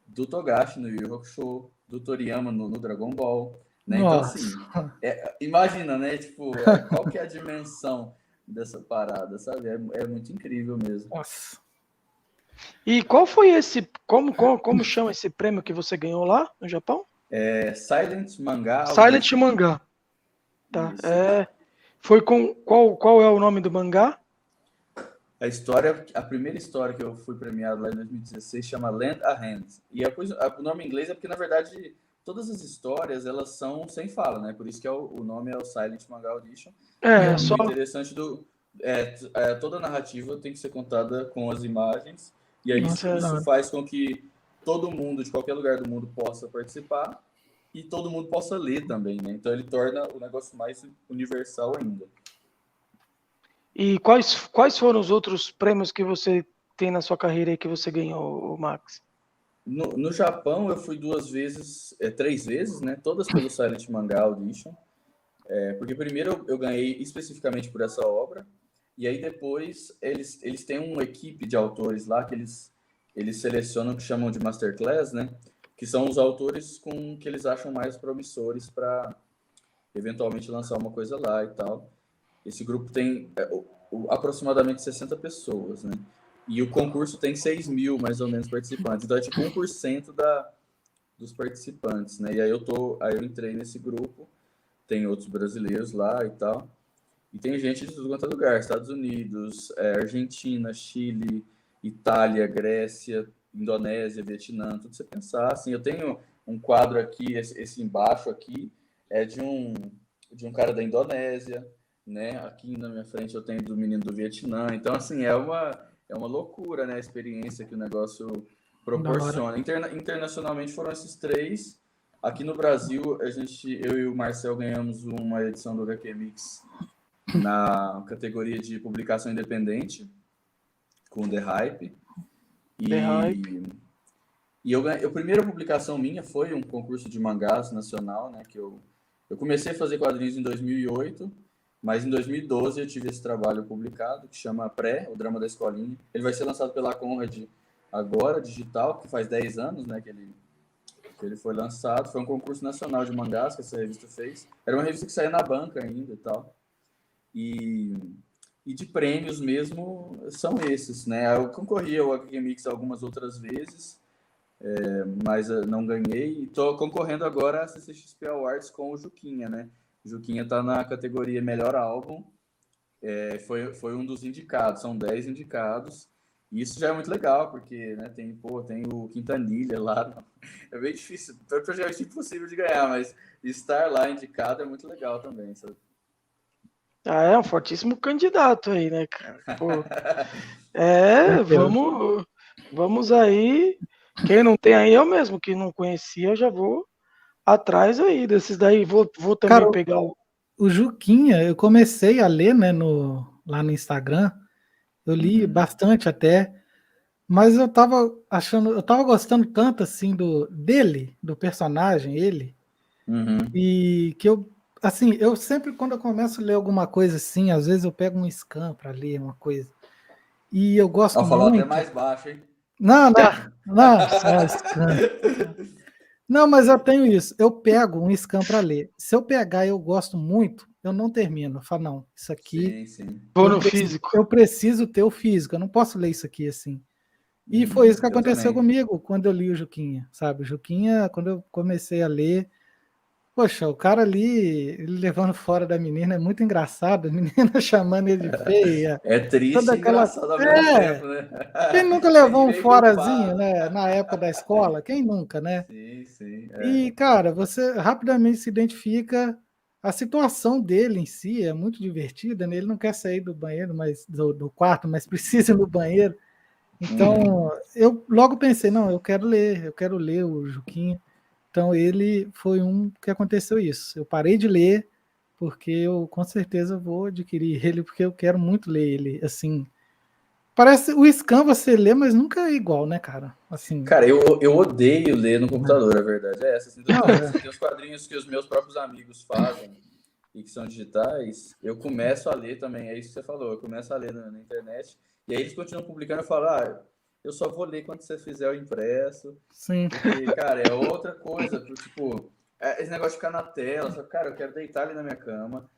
do Togashi no Yu Yu Hakusho, do Toriyama no Dragon Ball, né? Então, assim, imagina, né? Tipo, qual que é a dimensão dessa parada, sabe? É muito incrível mesmo. Nossa. E qual foi esse... Como chama esse prêmio que você ganhou lá no Japão? Silent Manga. Silent Manga. Tá. Foi com... Qual é o nome do mangá? A primeira história que eu fui premiado lá em 2016 chama Lend a Hand. E o nome em inglês é porque, na verdade, todas as histórias, elas são sem fala, né? Por isso que o nome é o Silent Manga Audition. Só... O interessante toda a narrativa tem que ser contada com as imagens. E aí isso faz com que todo mundo, de qualquer lugar do mundo, possa participar e todo mundo possa ler também, né? Então ele torna o negócio mais universal ainda. E quais foram os outros prêmios que você tem na sua carreira aí que você ganhou, Max? No Japão eu fui 3 vezes, né? Todas pelo Silent Manga Audition. Porque primeiro eu ganhei especificamente por essa obra, e aí depois eles têm uma equipe de autores lá que eles selecionam, que chamam de Masterclass, né? Que são os autores que eles acham mais promissores para eventualmente lançar uma coisa lá e tal. Esse grupo tem aproximadamente 60 pessoas, né? E o concurso tem 6 mil, mais ou menos, participantes. Então é tipo 1% dos participantes, né? E aí eu entrei nesse grupo, tem outros brasileiros lá e tal. E tem gente de tudo quanto é lugar, Estados Unidos, Argentina, Chile, Itália, Grécia, Indonésia, Vietnã, tudo você pensar. Assim, eu tenho um quadro aqui, esse embaixo aqui, é de um cara da Indonésia, né? Aqui na minha frente eu tenho do menino do Vietnã. Então, assim, é uma loucura, né? A experiência que o negócio proporciona. Internacionalmente foram esses 3. Aqui no Brasil, eu e o Marcel ganhamos uma edição do HQ Mix na categoria de publicação independente, com The Hype. E a primeira publicação minha foi um concurso de mangás nacional, né? Que eu comecei a fazer quadrinhos em 2008, mas em 2012 eu tive esse trabalho publicado, que chama O Drama da Escolinha. Ele vai ser lançado pela Conrad agora, digital, que faz 10 anos, né? Que ele foi lançado. Foi um concurso nacional de mangás que essa revista fez. Era uma revista que saía na banca ainda e tal. E de prêmios mesmo são esses, né? Eu concorri ao HQ Mix algumas outras vezes, mas não ganhei. E estou concorrendo agora à CCXP Awards com o Juquinha, né? O Juquinha está na categoria Melhor Álbum. Foi um dos indicados, são 10 indicados. E isso já é muito legal, porque, né, tem o Quintanilha lá. É bem difícil, praticamente impossível de ganhar, mas estar lá indicado é muito legal também, sabe? É um fortíssimo candidato aí, né, cara? Pô, vamos aí. Quem não tem aí, eu mesmo, que não conhecia, já vou atrás aí desses daí. Vou também, cara, pegar o Juquinha, eu comecei a ler, né, lá no Instagram. Eu li bastante até, mas eu tava gostando tanto assim dele, do personagem, e que eu sempre, quando eu começo a ler alguma coisa assim, às vezes eu pego um scan para ler uma coisa, e eu gosto muito... falou até mais baixo, hein? Não, só scan. Não, mas eu tenho isso, eu pego um scan para ler. Se eu pegar e eu gosto muito, eu não termino. Eu falo, não, isso aqui... Sim. Vou no físico. Eu preciso ter o físico, eu não posso ler isso aqui assim. E foi isso que aconteceu comigo quando eu li o Juquinha, sabe? O Juquinha, quando eu comecei a ler, Poxa, o cara ali, ele levando fora da menina é muito engraçado, a menina chamando ele de feia, É triste toda e aquela. engraçado ao mesmo É! tempo, né? Quem nunca Sente levou um meio forazinho, culpado. né, na época da escola? Quem nunca, né? Sim, sim. E, cara, você rapidamente se identifica. A situação dele em si é muito divertida, né? Ele não quer sair do banheiro, mas do quarto, mas precisa ir no banheiro. Uhum. Então, eu logo pensei, não, eu quero ler o Juquinha. Então, ele foi um que aconteceu isso. Eu parei de ler, porque eu com certeza vou adquirir ele, porque eu quero muito ler ele. Assim, parece o Scan você lê, mas nunca é igual, né, cara? Assim, Cara, eu odeio ler no né? computador, a verdade é essa. Assim, Não, tem os quadrinhos que os meus próprios amigos fazem e que são digitais, eu começo a ler também, é isso que você falou, eu começo a ler na internet, e aí eles continuam publicando, eu falo, eu só vou ler quando você fizer o impresso, sim, porque, cara, é outra coisa, tipo, esse negócio de ficar na tela, só, cara, eu quero deitar ali na minha cama,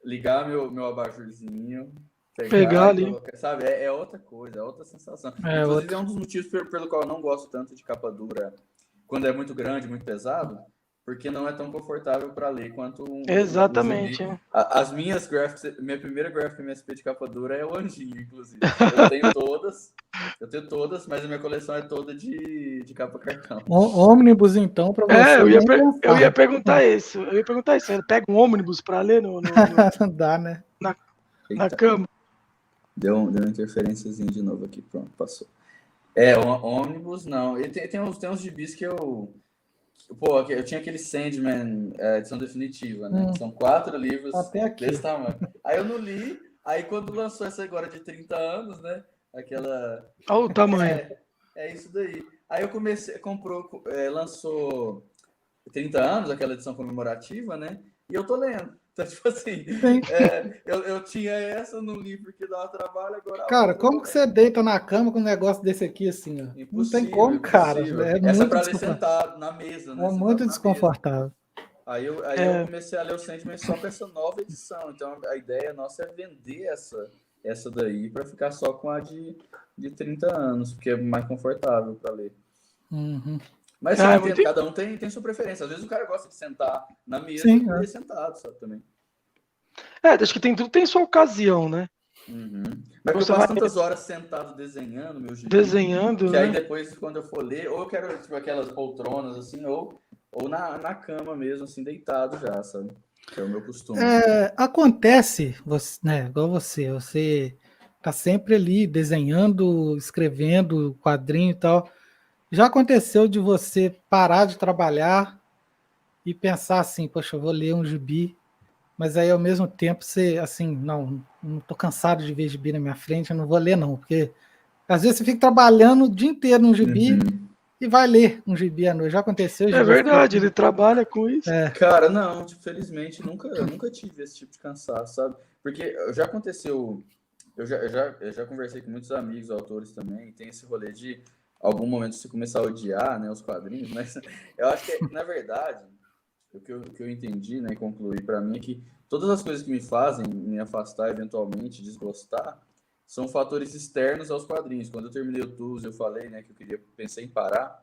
ligar meu abajurzinho, Pegar pegar e ali. colocar, sabe? É outra coisa, é outra sensação. é Inclusive, é outro. um dos motivos pelo qual eu não gosto tanto de capa dura quando é muito grande, muito pesado, porque não é tão confortável para ler quanto um gibi. Exatamente. As minhas graphics, minha primeira graphic MSP de capa dura é o Anjinho, inclusive. Eu tenho todas, mas a minha coleção é toda de capa cartão. Ônibus, então, para É, você nem eu ia pensar. perguntar isso. Eu ia perguntar isso. Ele pega um ônibus para ler Não dá, né? na, na Eita, cama. deu uma interferênciazinha de novo aqui, pronto, passou. É, ônibus não. E tem uns gibis que eu. Pô, eu tinha aquele Sandman, edição definitiva, né? Que são 4 livros Até desse aqui. tamanho. Aí eu não li, aí quando lançou essa agora de 30 anos, né? Aquela. Olha o tamanho. É isso daí. Aí eu comecei, lançou 30 anos, aquela edição comemorativa, né? E eu tô lendo. Então, tipo assim, Sim. eu tinha essa, não li porque dava trabalho, agora a Cara, outra eu tô como que você lendo. deita na cama com um negócio desse aqui assim, ó? Não tem Impossível, como, cara. impossível. É Essa é muito para ler desconfortável. sentado, na mesa, né? É Sentado muito na mesa. desconfortável. Aí eu É, comecei a ler o Sandman só com essa nova edição. Então a ideia nossa é vender essa daí para ficar só com a de 30 anos, porque é mais confortável para ler. Uhum. Mas assim, eu é entendo, muito. cada um tem sua preferência. Às vezes o cara gosta de sentar na mesa Sim, e é. ler sentado, sabe, também. Acho que tem tudo tem sua ocasião, né? Uhum. Mas porque eu Você vai passo tantas horas sentado desenhando meu gibi, desenhando, que aí né? depois, quando eu for ler, ou eu quero tipo, aquelas poltronas assim, ou na cama mesmo, assim, deitado já, sabe? Que é o meu costume. Acontece, você, né, igual você tá sempre ali desenhando, escrevendo quadrinho e tal. Já aconteceu de você parar de trabalhar e pensar assim, poxa, eu vou ler um gibi, mas aí ao mesmo tempo você, assim, não tô cansado de ver gibi na minha frente, eu não vou ler não, porque às vezes você fica trabalhando o dia inteiro num gibi Uhum. e vai ler um gibi à noite. Já aconteceu de É você? verdade, ele trabalha com isso. Cara, não, tipo, felizmente nunca tive esse tipo de cansaço, sabe? Porque já aconteceu, eu já conversei com muitos amigos, autores também, e tem esse rolê de algum momento você começar a odiar, né, os quadrinhos, mas eu acho que, na verdade, o que eu entendi, né, e concluí para mim é que todas as coisas que me fazem me afastar, eventualmente, desgostar, são fatores externos aos quadrinhos. Quando eu terminei o TUS, eu falei, né, que pensei em parar.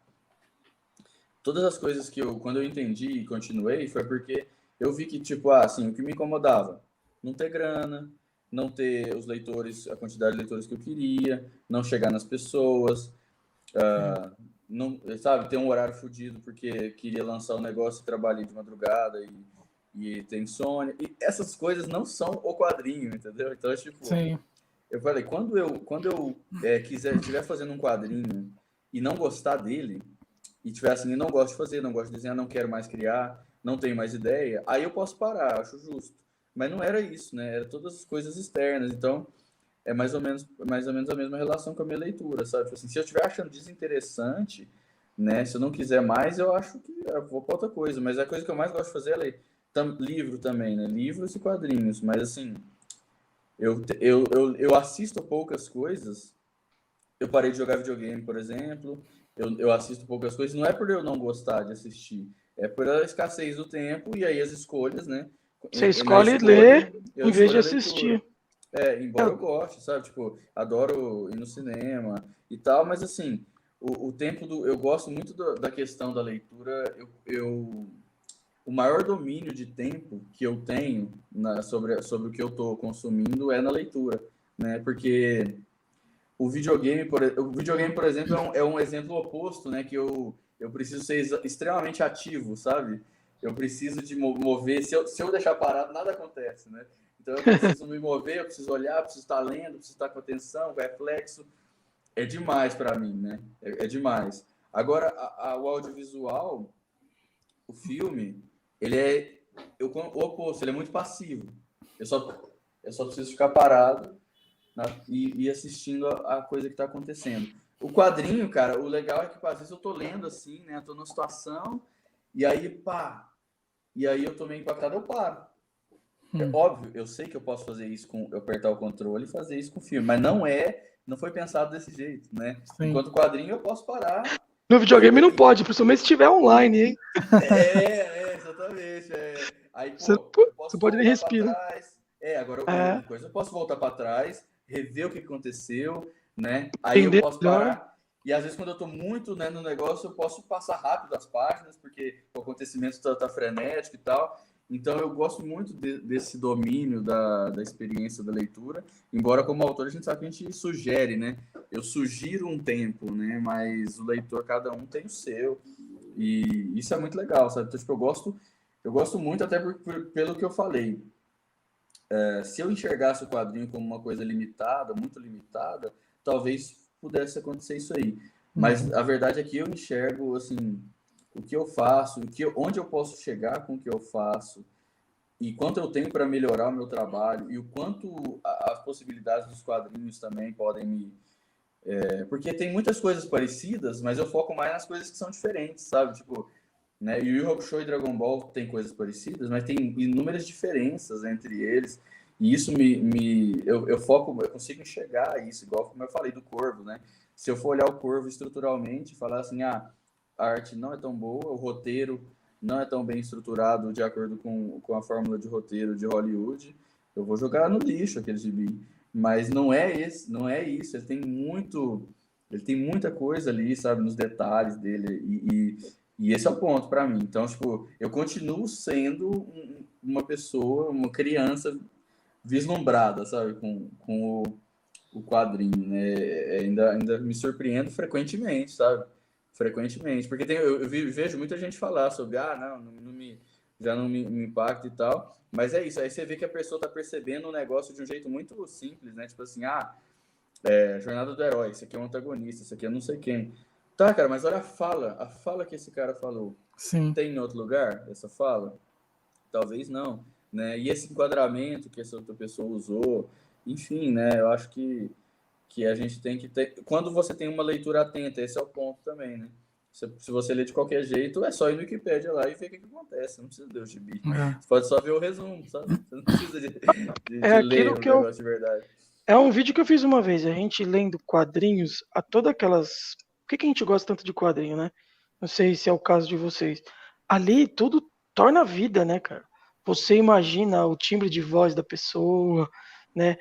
Todas as coisas quando eu entendi e continuei, foi porque eu vi que, tipo, assim, o que me incomodava, não ter grana, não ter os leitores, a quantidade de leitores que eu queria, não chegar nas pessoas, não, sabe, ter um horário fodido porque queria lançar um negócio e trabalhei de madrugada e tem insônia. E essas coisas não são o quadrinho, entendeu? Então, tipo, Sim. eu falei, quando eu estiver fazendo um quadrinho e não gostar dele, e tiver assim, não gosto de fazer, não gosto de desenhar, não quero mais criar, não tenho mais ideia, aí eu posso parar, acho justo. Mas não era isso, né? Era todas as coisas externas. Então, é mais ou menos a mesma relação com a minha leitura, sabe? Tipo assim, se eu estiver achando desinteressante, né? Se eu não quiser mais, eu acho que eu vou para outra coisa. Mas a coisa que eu mais gosto de fazer é ler. Livro também, né? Livros e quadrinhos. Mas assim, eu assisto poucas coisas. Eu parei de jogar videogame, por exemplo. Eu assisto poucas coisas. Não é por eu não gostar de assistir, é por a escassez do tempo e aí as escolhas, né? Você Na escolhe escolha, ler eu em vez de escolho a leitura. assistir. Embora eu goste, sabe? Tipo, adoro ir no cinema e tal, mas assim, o tempo do. Eu gosto muito da questão da leitura. o maior domínio de tempo que eu tenho sobre o que eu estou consumindo é na leitura, né? Porque o videogame, por exemplo, é um exemplo oposto, né? Que eu preciso ser extremamente ativo, sabe? Eu preciso de mover. Se eu deixar parado, nada acontece, né? Então eu preciso me mover, eu preciso olhar, eu preciso estar lendo, eu preciso estar com atenção, com reflexo. É demais para mim, né? É demais. Agora, o audiovisual, o filme, ele é o oposto, ele é muito passivo. Eu só preciso ficar parado, né, e assistindo a coisa que está acontecendo. O quadrinho, cara, o legal é que às vezes eu tô lendo assim, né? Eu tô numa situação, e aí, pá, e aí eu tô meio impactado, eu paro. É óbvio, eu sei que eu posso fazer isso eu apertar o controle e fazer isso com o filme, mas não foi pensado desse jeito, né? Sim. Enquanto o quadrinho eu posso parar. No videogame não pode, principalmente se estiver online, hein? Exatamente. Aí, Você posso pode nem voltar para respirar. trás. Agora uma coisa, eu posso voltar para trás, rever o que aconteceu, né? Aí eu Entender posso melhor. parar. E às vezes, quando eu estou muito, né, no negócio, eu posso passar rápido as páginas, porque o acontecimento está frenético e tal. Então, eu gosto muito desse domínio da experiência da leitura, embora, como autor, a gente sabe que a gente sugere, né? Eu sugiro um tempo, né? Mas o leitor, cada um tem o seu. E isso é muito legal, sabe? Então, tipo, eu gosto muito, até pelo que eu falei. Se eu enxergasse o quadrinho como uma coisa limitada, muito limitada, talvez pudesse acontecer isso aí. Mas a verdade é que eu enxergo, assim, o que eu faço, onde eu posso chegar com o que eu faço, e quanto eu tenho para melhorar o meu trabalho, e o quanto as possibilidades dos quadrinhos também podem me... porque tem muitas coisas parecidas, mas eu foco mais nas coisas que são diferentes, sabe? Tipo, né? Yu Yu Hakusho e Dragon Ball tem coisas parecidas, mas tem inúmeras diferenças entre eles. E isso eu foco, eu consigo enxergar isso, igual como eu falei do Corvo, né? Se eu for olhar o Corvo estruturalmente e falar assim, a arte não é tão boa, o roteiro não é tão bem estruturado de acordo com a fórmula de roteiro de Hollywood, eu vou jogar no lixo aquele gibi. Mas não é isso. Ele tem muita coisa ali, sabe, nos detalhes dele, e esse é o ponto para mim. Então, tipo, eu continuo sendo uma pessoa, uma criança vislumbrada, sabe, com o quadrinho, né? Ainda me surpreendo frequentemente, sabe? Frequentemente. Porque eu vejo muita gente falar sobre, já não me impacta e tal. Mas é isso, aí você vê que a pessoa tá percebendo o negócio de um jeito muito simples, né? Tipo assim, jornada do herói, esse aqui é um antagonista, esse aqui é não sei quem. Tá, cara, mas olha a fala que esse cara falou. Sim. Tem em outro lugar essa fala? Talvez não, né? E esse enquadramento que essa outra pessoa usou, enfim, né? Eu acho que a gente tem que ter... Quando você tem uma leitura atenta, esse é o ponto também, né? Se você ler de qualquer jeito, é só ir no Wikipedia lá e ver o que acontece. Não precisa ler o gibi. Você pode só ver o resumo, sabe? Você não precisa de ler o negócio de verdade. É um vídeo que eu fiz uma vez, a gente lendo quadrinhos, a todas aquelas... Por que a gente gosta tanto de quadrinho, né? Não sei se é o caso de vocês. Ali tudo torna vida, né, cara? Você imagina o timbre de voz da pessoa, né?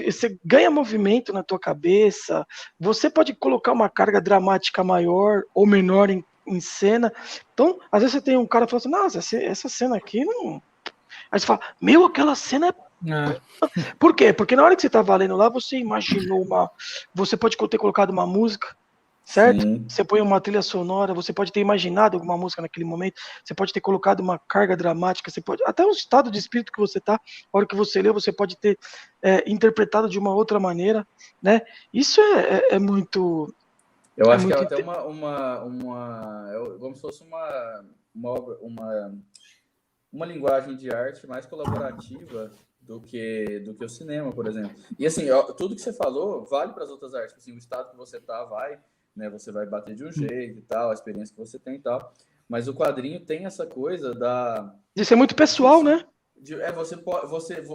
Você ganha movimento na tua cabeça, você pode colocar uma carga dramática maior ou menor em cena. Então, às vezes você tem um cara falando assim, nossa, essa cena aqui não... Aí você fala, meu, aquela cena é... Por quê? Porque na hora que você tá lendo lá, você imaginou você pode ter colocado uma música, certo? Sim. Você põe uma trilha sonora, você pode ter imaginado alguma música naquele momento, você pode ter colocado uma carga dramática, você pode... Até o estado de espírito que você tá, a hora que você lê, você pode ter interpretado de uma outra maneira, né? Isso é muito... Eu acho que é até como se fosse uma obra, uma linguagem de arte mais colaborativa do que o cinema, por exemplo. E assim, tudo que você falou vale para as outras artes. Assim, o estado que você tá né? Você vai bater de um jeito e tal, a experiência que você tem e tal. Mas o quadrinho tem essa coisa de ser muito pessoal, né?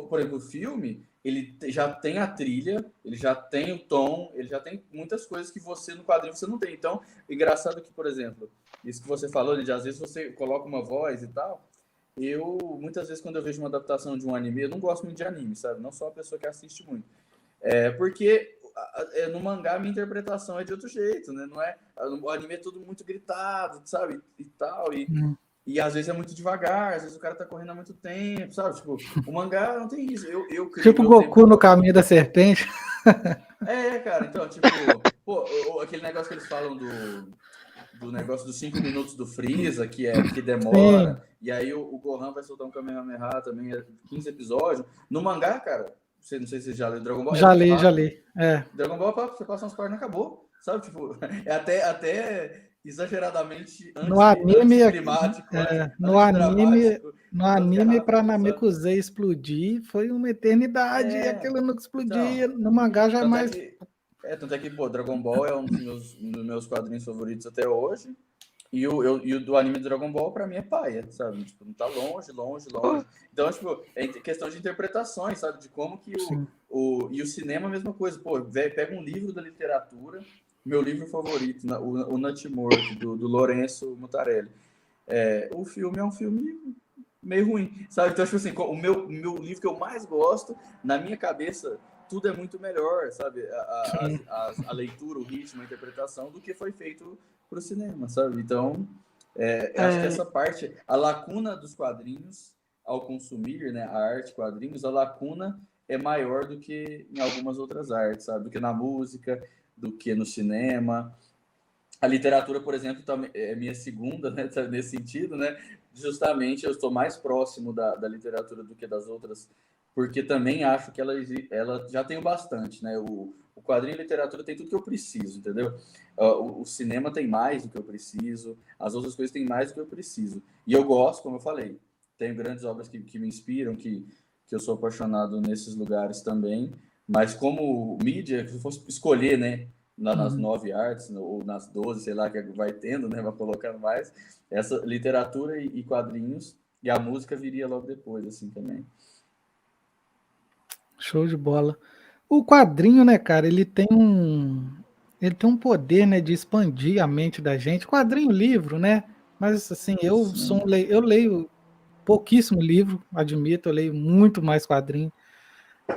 Por exemplo, o filme, ele já tem a trilha, ele já tem o tom, ele já tem muitas coisas que no quadrinho você não tem. Então, engraçado que, por exemplo, isso que você falou, de às vezes você coloca uma voz e tal. Muitas vezes, quando eu vejo uma adaptação de um anime, eu não gosto muito de anime, sabe? Não sou uma pessoa que assiste muito. Porque no mangá a minha interpretação é de outro jeito, né? Não é, o anime é tudo muito gritado, sabe? E tal, e às vezes é muito devagar, às vezes o cara tá correndo há muito tempo, sabe? Tipo, o mangá não tem isso. Eu crio Tipo Goku no caminho da serpente. cara, então, tipo, aquele negócio que eles falam do negócio dos 5 minutos do Freeza, que demora, sim. E aí o Gohan vai soltar um Kamehameha também, 15 episódios. No mangá, cara, não sei se você já leu Dragon Ball. Já li. Dragon Ball, você passa umas páginas e acabou, sabe? Tipo, é até exageradamente anticlimático. No anime, para Namekusei explodir, foi uma eternidade, e aquilo não explodia. Então, no mangá jamais... Tanto é que, Dragon Ball é um dos meus quadrinhos favoritos até hoje. E o do anime do Dragon Ball, pra mim, é paia, sabe? Tipo, não tá longe. Então, tipo, é questão de interpretações, sabe? De como que e o cinema, a mesma coisa. Pega um livro da literatura, meu livro favorito, o Natimorto, do Lourenço Mutarelli. O filme é um filme meio ruim, sabe? Então, tipo assim, o meu livro que eu mais gosto, na minha cabeça, tudo é muito melhor, sabe? A leitura, o ritmo, a interpretação do que foi feito para o cinema, sabe? Então, acho que essa parte, a lacuna dos quadrinhos ao consumir, né, a arte quadrinhos, a lacuna é maior do que em algumas outras artes, sabe? Do que na música, do que no cinema. A literatura, por exemplo, é minha segunda, né, nesse sentido, né? Justamente eu estou mais próximo da literatura do que das outras, porque também acho que ela já tem o bastante, né? O quadrinho e literatura tem tudo que eu preciso, entendeu? O cinema tem mais do que eu preciso, as outras coisas têm mais do que eu preciso. E eu gosto, como eu falei, tenho grandes obras que me inspiram, que eu sou apaixonado nesses lugares também, mas como mídia, se eu fosse escolher, né, nas 9 artes, ou nas 12, sei lá, que vai tendo, né, vai colocando mais, essa literatura e quadrinhos, e a música viria logo depois, assim, também. Show de bola. O quadrinho, né, cara, ele tem um poder, né, de expandir a mente da gente. Quadrinho, livro, né? Mas assim, eu leio pouquíssimo livro, admito, eu leio muito mais quadrinho.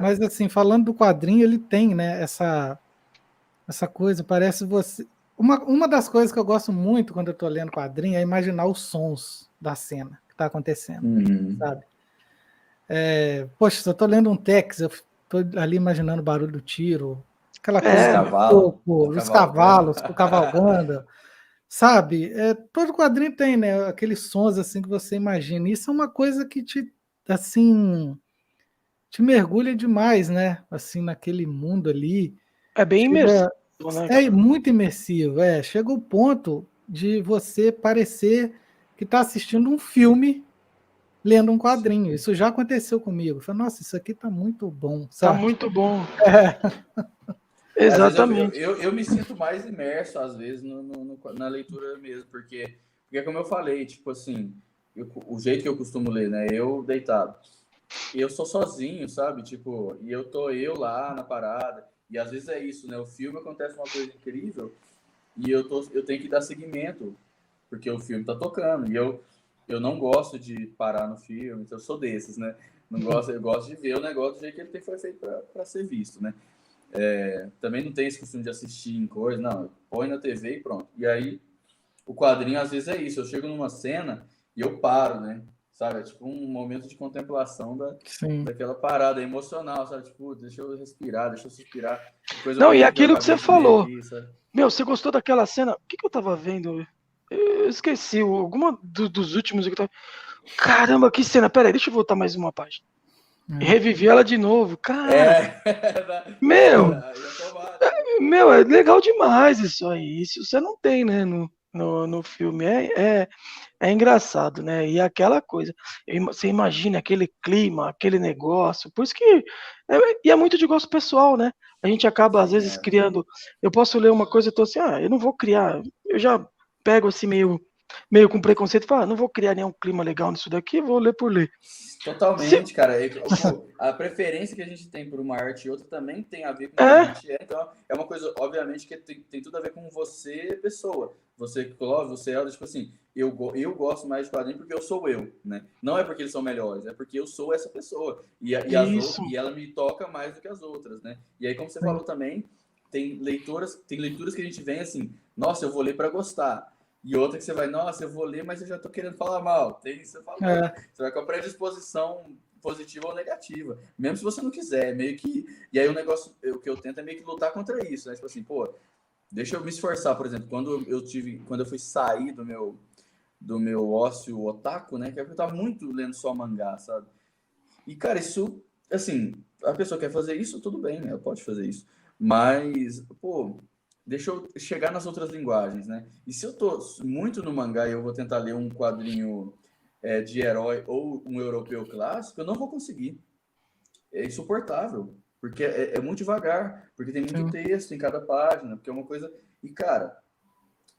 Mas assim, falando do quadrinho, ele tem, né, essa coisa, parece você... Uma das coisas que eu gosto muito quando eu tô lendo quadrinho é imaginar os sons da cena que tá acontecendo, sabe? Poxa, se eu tô lendo um Tex, eu tô ali imaginando o barulho do tiro, aquela coisa os cavalos cavalgando, sabe? Todo quadrinho tem, né, aqueles sons assim que você imagina. Isso é uma coisa que te mergulha demais, né? Assim, naquele mundo ali. É bem imersivo, né? É muito imersivo, Chega o ponto de você parecer que está assistindo um filme lendo um quadrinho. Isso já aconteceu comigo. Eu falei, nossa, isso aqui tá muito bom. Sabe? Tá muito bom. Exatamente. Eu me sinto mais imerso, às vezes, na leitura mesmo, porque como eu falei, tipo assim, o jeito que eu costumo ler, né? Eu deitado. Eu sou sozinho, sabe? Tipo, e eu tô lá na parada. E às vezes é isso, né? O filme acontece uma coisa incrível e eu tenho que dar seguimento, porque o filme tá tocando. E eu não gosto de parar no filme, então eu sou desses, né? Eu gosto de ver o negócio do jeito que ele foi feito para ser visto, né? Também não tem esse costume de assistir em coisa, não. Põe na TV e pronto. E aí, o quadrinho às vezes é isso. Eu chego numa cena e eu paro, né? Sabe? É tipo um momento de contemplação daquela parada emocional, sabe? Tipo, deixa eu respirar, deixa eu suspirar. Não, e aquilo que você falou. Você gostou daquela cena? O que eu tava vendo? Eu esqueci. Alguma dos últimos que eu tava... Caramba, que cena. Pera aí, deixa eu voltar mais uma página. Revivi ela de novo. Cara. Meu, é legal demais isso aí. Isso você não tem, né? No filme. É engraçado, né? E aquela coisa, você imagina aquele clima, aquele negócio, por isso que é muito de gosto pessoal, né? A gente acaba às vezes criando, eu posso ler uma coisa e tô assim, eu não vou criar, eu já pego assim meio com preconceito, falo, não vou criar nenhum clima legal nisso daqui, vou ler por ler. Totalmente, cara. A preferência que a gente tem por uma arte e outra também tem a ver com o que a gente é. Então, é uma coisa, obviamente, que tem tudo a ver com você, pessoa. Você, Clóvis, você é, tipo assim, eu gosto mais de quadrinhos porque eu sou eu, né? Não é porque eles são melhores, é porque eu sou essa pessoa. E ela me toca mais do que as outras, né? E aí, como você falou também, tem leituras que a gente vem assim, nossa, eu vou ler para gostar. E outra que você vai, nossa, eu vou ler, mas eu já tô querendo falar mal. Tem isso, você vai com a predisposição positiva ou negativa, mesmo se você não quiser, meio que... E aí o que eu tento é meio que lutar contra isso, né? Tipo assim, pô, deixa eu me esforçar, por exemplo, quando eu fui sair do meu ócio otaku, né? Que eu tava muito lendo só mangá, sabe? E, cara, isso, assim, a pessoa quer fazer isso, tudo bem, né? Ela pode fazer isso. Mas, pô, deixa eu chegar nas outras linguagens, né? E se eu tô muito no mangá e eu vou tentar ler um quadrinho de herói ou um europeu clássico, eu não vou conseguir. É insuportável, porque é muito devagar, porque tem muito texto em cada página, porque é uma coisa... E, cara,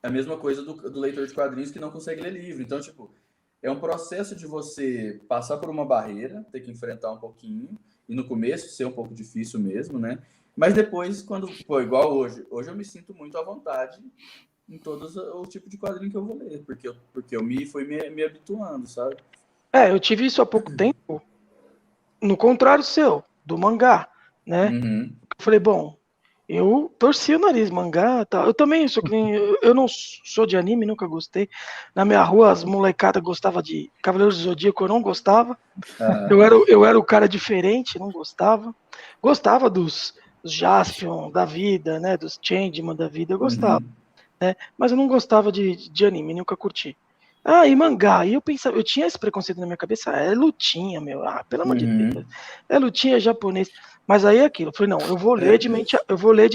é a mesma coisa do leitor de quadrinhos que não consegue ler livro. Então, tipo, é um processo de você passar por uma barreira, ter que enfrentar um pouquinho, e no começo ser um pouco difícil mesmo, né? Mas depois, quando for igual hoje eu me sinto muito à vontade em todos o tipo de quadrinho que eu vou ler, porque eu fui me habituando, sabe? Eu tive isso há pouco tempo, no contrário seu, do mangá, né? Uhum. Eu falei, bom, eu torci o nariz, mangá, tá. Eu também sou que nem, eu não sou de anime, nunca gostei. Na minha rua as molecadas gostavam de Cavaleiros do Zodíaco, eu não gostava. Eu era o cara diferente, não gostava. Gostava dos Jaspion da vida, né, dos Changeman da vida, eu gostava, né? Mas eu não gostava de anime, nunca curti. E mangá, e eu pensava, eu tinha esse preconceito na minha cabeça, é lutinha, meu, pelo amor de Deus, é lutinha japonês. Mas aí é aquilo, eu falei, não, eu vou ler de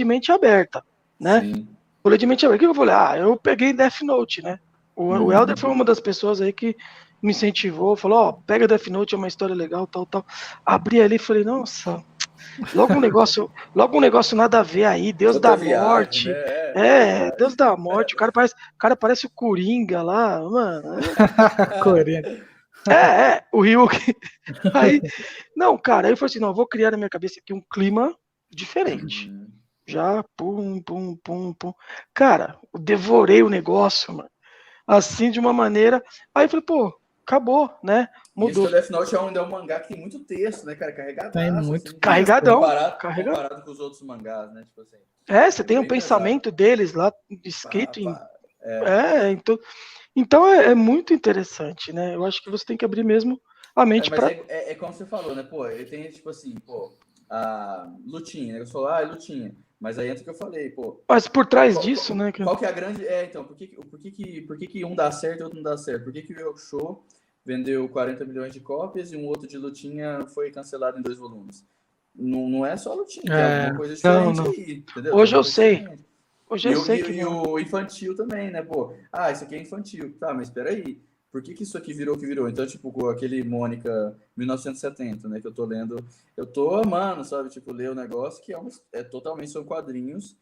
mente aberta, né? Sim. Vou ler de mente aberta. O que eu vou ler? Eu peguei Death Note, né? O Helder foi uma das pessoas aí que me incentivou, falou, pega Death Note, é uma história legal, tal. Abri ali e falei, nossa, logo um negócio nada a ver aí, Deus da morte. Né? Deus da morte, o cara parece o Coringa lá, mano. Coringa. O Ryuk. Aí, não, cara, aí eu falei assim, não, eu vou criar na minha cabeça aqui um clima diferente. Já, pum. Cara, eu devorei o negócio, mano. Assim, de uma maneira. Aí eu falei, pô, acabou, né? Mudou. Isso que o Death Note é um mangá que tem muito texto, né, cara? Carregadaço. Tem muito assim, carregadão. Comparado com os outros mangás, né? Tipo assim. Você tem um pensamento deles lá escrito em. Então é muito interessante, né? Eu acho que você tem que abrir mesmo a mente para. É como você falou, né? Pô, ele tem tipo assim, pô, a lutinha, né? Você falou, é lutinha. Mas aí entra o que eu falei, pô. Mas por trás disso, né? Qual que é a grande. Então, por que um dá certo e outro não dá certo? Por que o Yokusho vendeu 40 milhões de cópias e um outro de lutinha foi cancelado em 2 volumes? Não é só lutinha, tem alguma coisa diferente aí, entendeu? Hoje eu sei. Hoje eu sei que e o infantil também, né, pô? Isso aqui é infantil. Tá, mas espera aí. Por que isso aqui virou o que virou? Então, tipo, com aquele Mônica 1970, né, que eu tô lendo, eu tô amando, sabe? Tipo, ler o negócio que totalmente são quadrinhos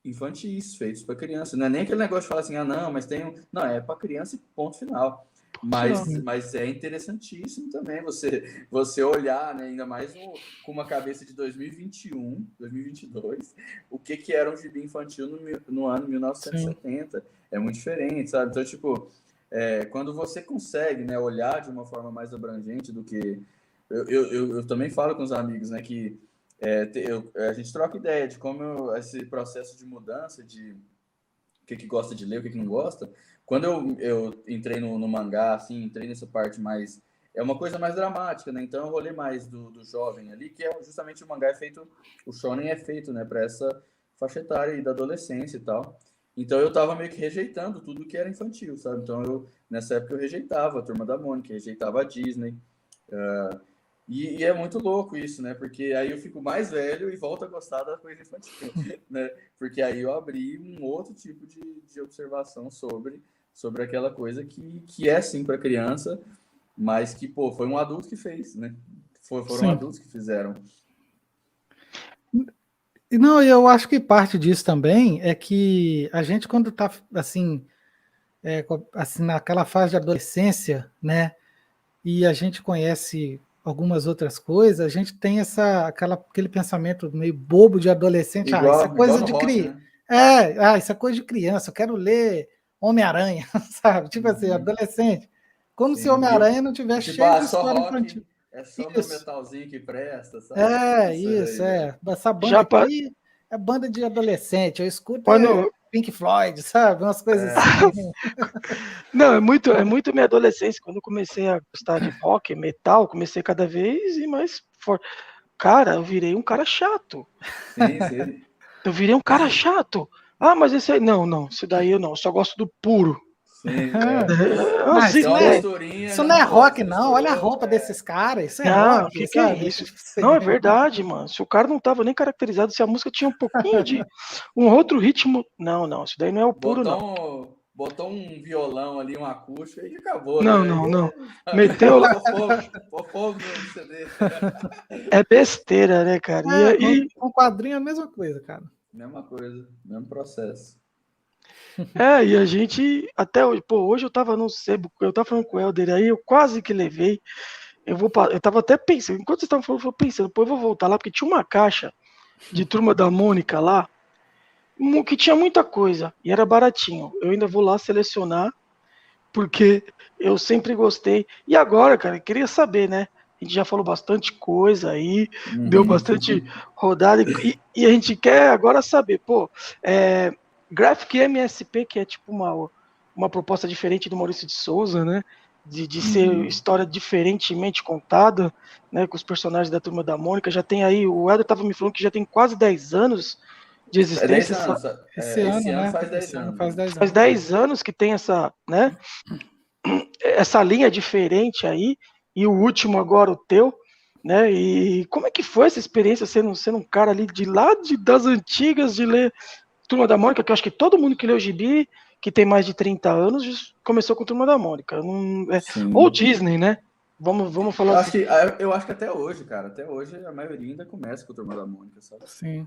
infantis, feitos para criança. Não é nem aquele negócio de falar assim, não, mas tem Não, é para criança e ponto final. Mas é interessantíssimo também você olhar, né, ainda mais com uma cabeça de 2021, 2022, o que era um gibi infantil no ano 1970. Sim. É muito diferente, sabe? Então, tipo, quando você consegue, né, olhar de uma forma mais abrangente do que... Eu também falo com os amigos, né, que a gente troca ideia de como esse processo de mudança, de o que gosta de ler, o que não gosta. Quando eu entrei no mangá, assim, entrei nessa parte mais... É uma coisa mais dramática, né? Então eu vou ler mais do jovem ali, que é justamente o mangá o shonen é feito, né, para essa faixa etária e da adolescência e tal. Então eu tava meio que rejeitando tudo que era infantil, sabe? Então nessa época eu rejeitava a Turma da Mônica, rejeitava a Disney. E é muito louco isso, né? Porque aí eu fico mais velho e volto a gostar da coisa infantil, né? Porque aí eu abri um outro tipo de observação sobre aquela coisa que é, sim, para criança, mas que, pô, foi um adulto que fez, né? Foram adultos que fizeram. Não, eu acho que parte disso também é que a gente, quando está, assim, naquela fase de adolescência, e a gente conhece algumas outras coisas, a gente tem aquele pensamento meio bobo de adolescente. Isso é coisa de criança. Né? Isso é coisa de criança, eu quero ler Homem-Aranha, sabe? Tipo assim, adolescente. Como se Homem-Aranha não tivesse cheio de história infantil. É só no metalzinho que presta, sabe? Essa banda aqui é banda de adolescente, eu escuto Quando... Pink Floyd, sabe? Umas coisas assim. Não, é muito minha adolescência. Quando eu comecei a gostar de rock, metal, comecei cada vez e mais forte. Cara, eu virei um cara chato. Sim. Eu virei um cara chato. Ah, mas esse aí. Não, isso daí eu não. Eu só gosto do puro. Sim, Não, isso não é rock, não. Olha a roupa desses caras. Isso é rock, que é isso? Não, é verdade, mano. Se o cara não tava nem caracterizado, se a música tinha um pouquinho de um outro ritmo. Não, isso daí não é o puro, não. Botou um violão ali, um acústico, aí acabou. Não. Meteu lá. Fogo no CD. É besteira, né, cara? Com quadrinho é a mesma coisa, cara. Mesma coisa, mesmo processo. E a gente, até hoje, hoje eu tava no sebo, eu tava falando com o Helder aí, eu quase que levei, eu tava até pensando, enquanto vocês estavam falando, eu pensando, eu vou voltar lá, porque tinha uma caixa de Turma da Mônica lá, que tinha muita coisa, e era baratinho, eu ainda vou lá selecionar, porque eu sempre gostei, e agora, cara, eu queria saber, né, a gente já falou bastante coisa aí, deu bastante rodada, e a gente quer agora saber, Graphic MSP, que é tipo uma proposta diferente do Maurício de Souza, né? De ser história diferentemente contada, né? Com os personagens da Turma da Mônica. Já tem aí, o Helder estava me falando que já tem quase 10 anos de existência. 10 anos. Esse ano, né? Faz 10 anos. Faz 10 anos que tem essa, né? Essa linha diferente aí. E o último agora, o teu. Né? E como é que foi essa experiência sendo um cara ali das antigas de ler Turma da Mônica, que eu acho que todo mundo que leu o gibi, que tem mais de 30 anos, começou com Turma da Mônica. Ou Disney, né? Vamos falar assim. Eu acho que até hoje, cara, a maioria ainda começa com Turma da Mônica, sabe? Sim.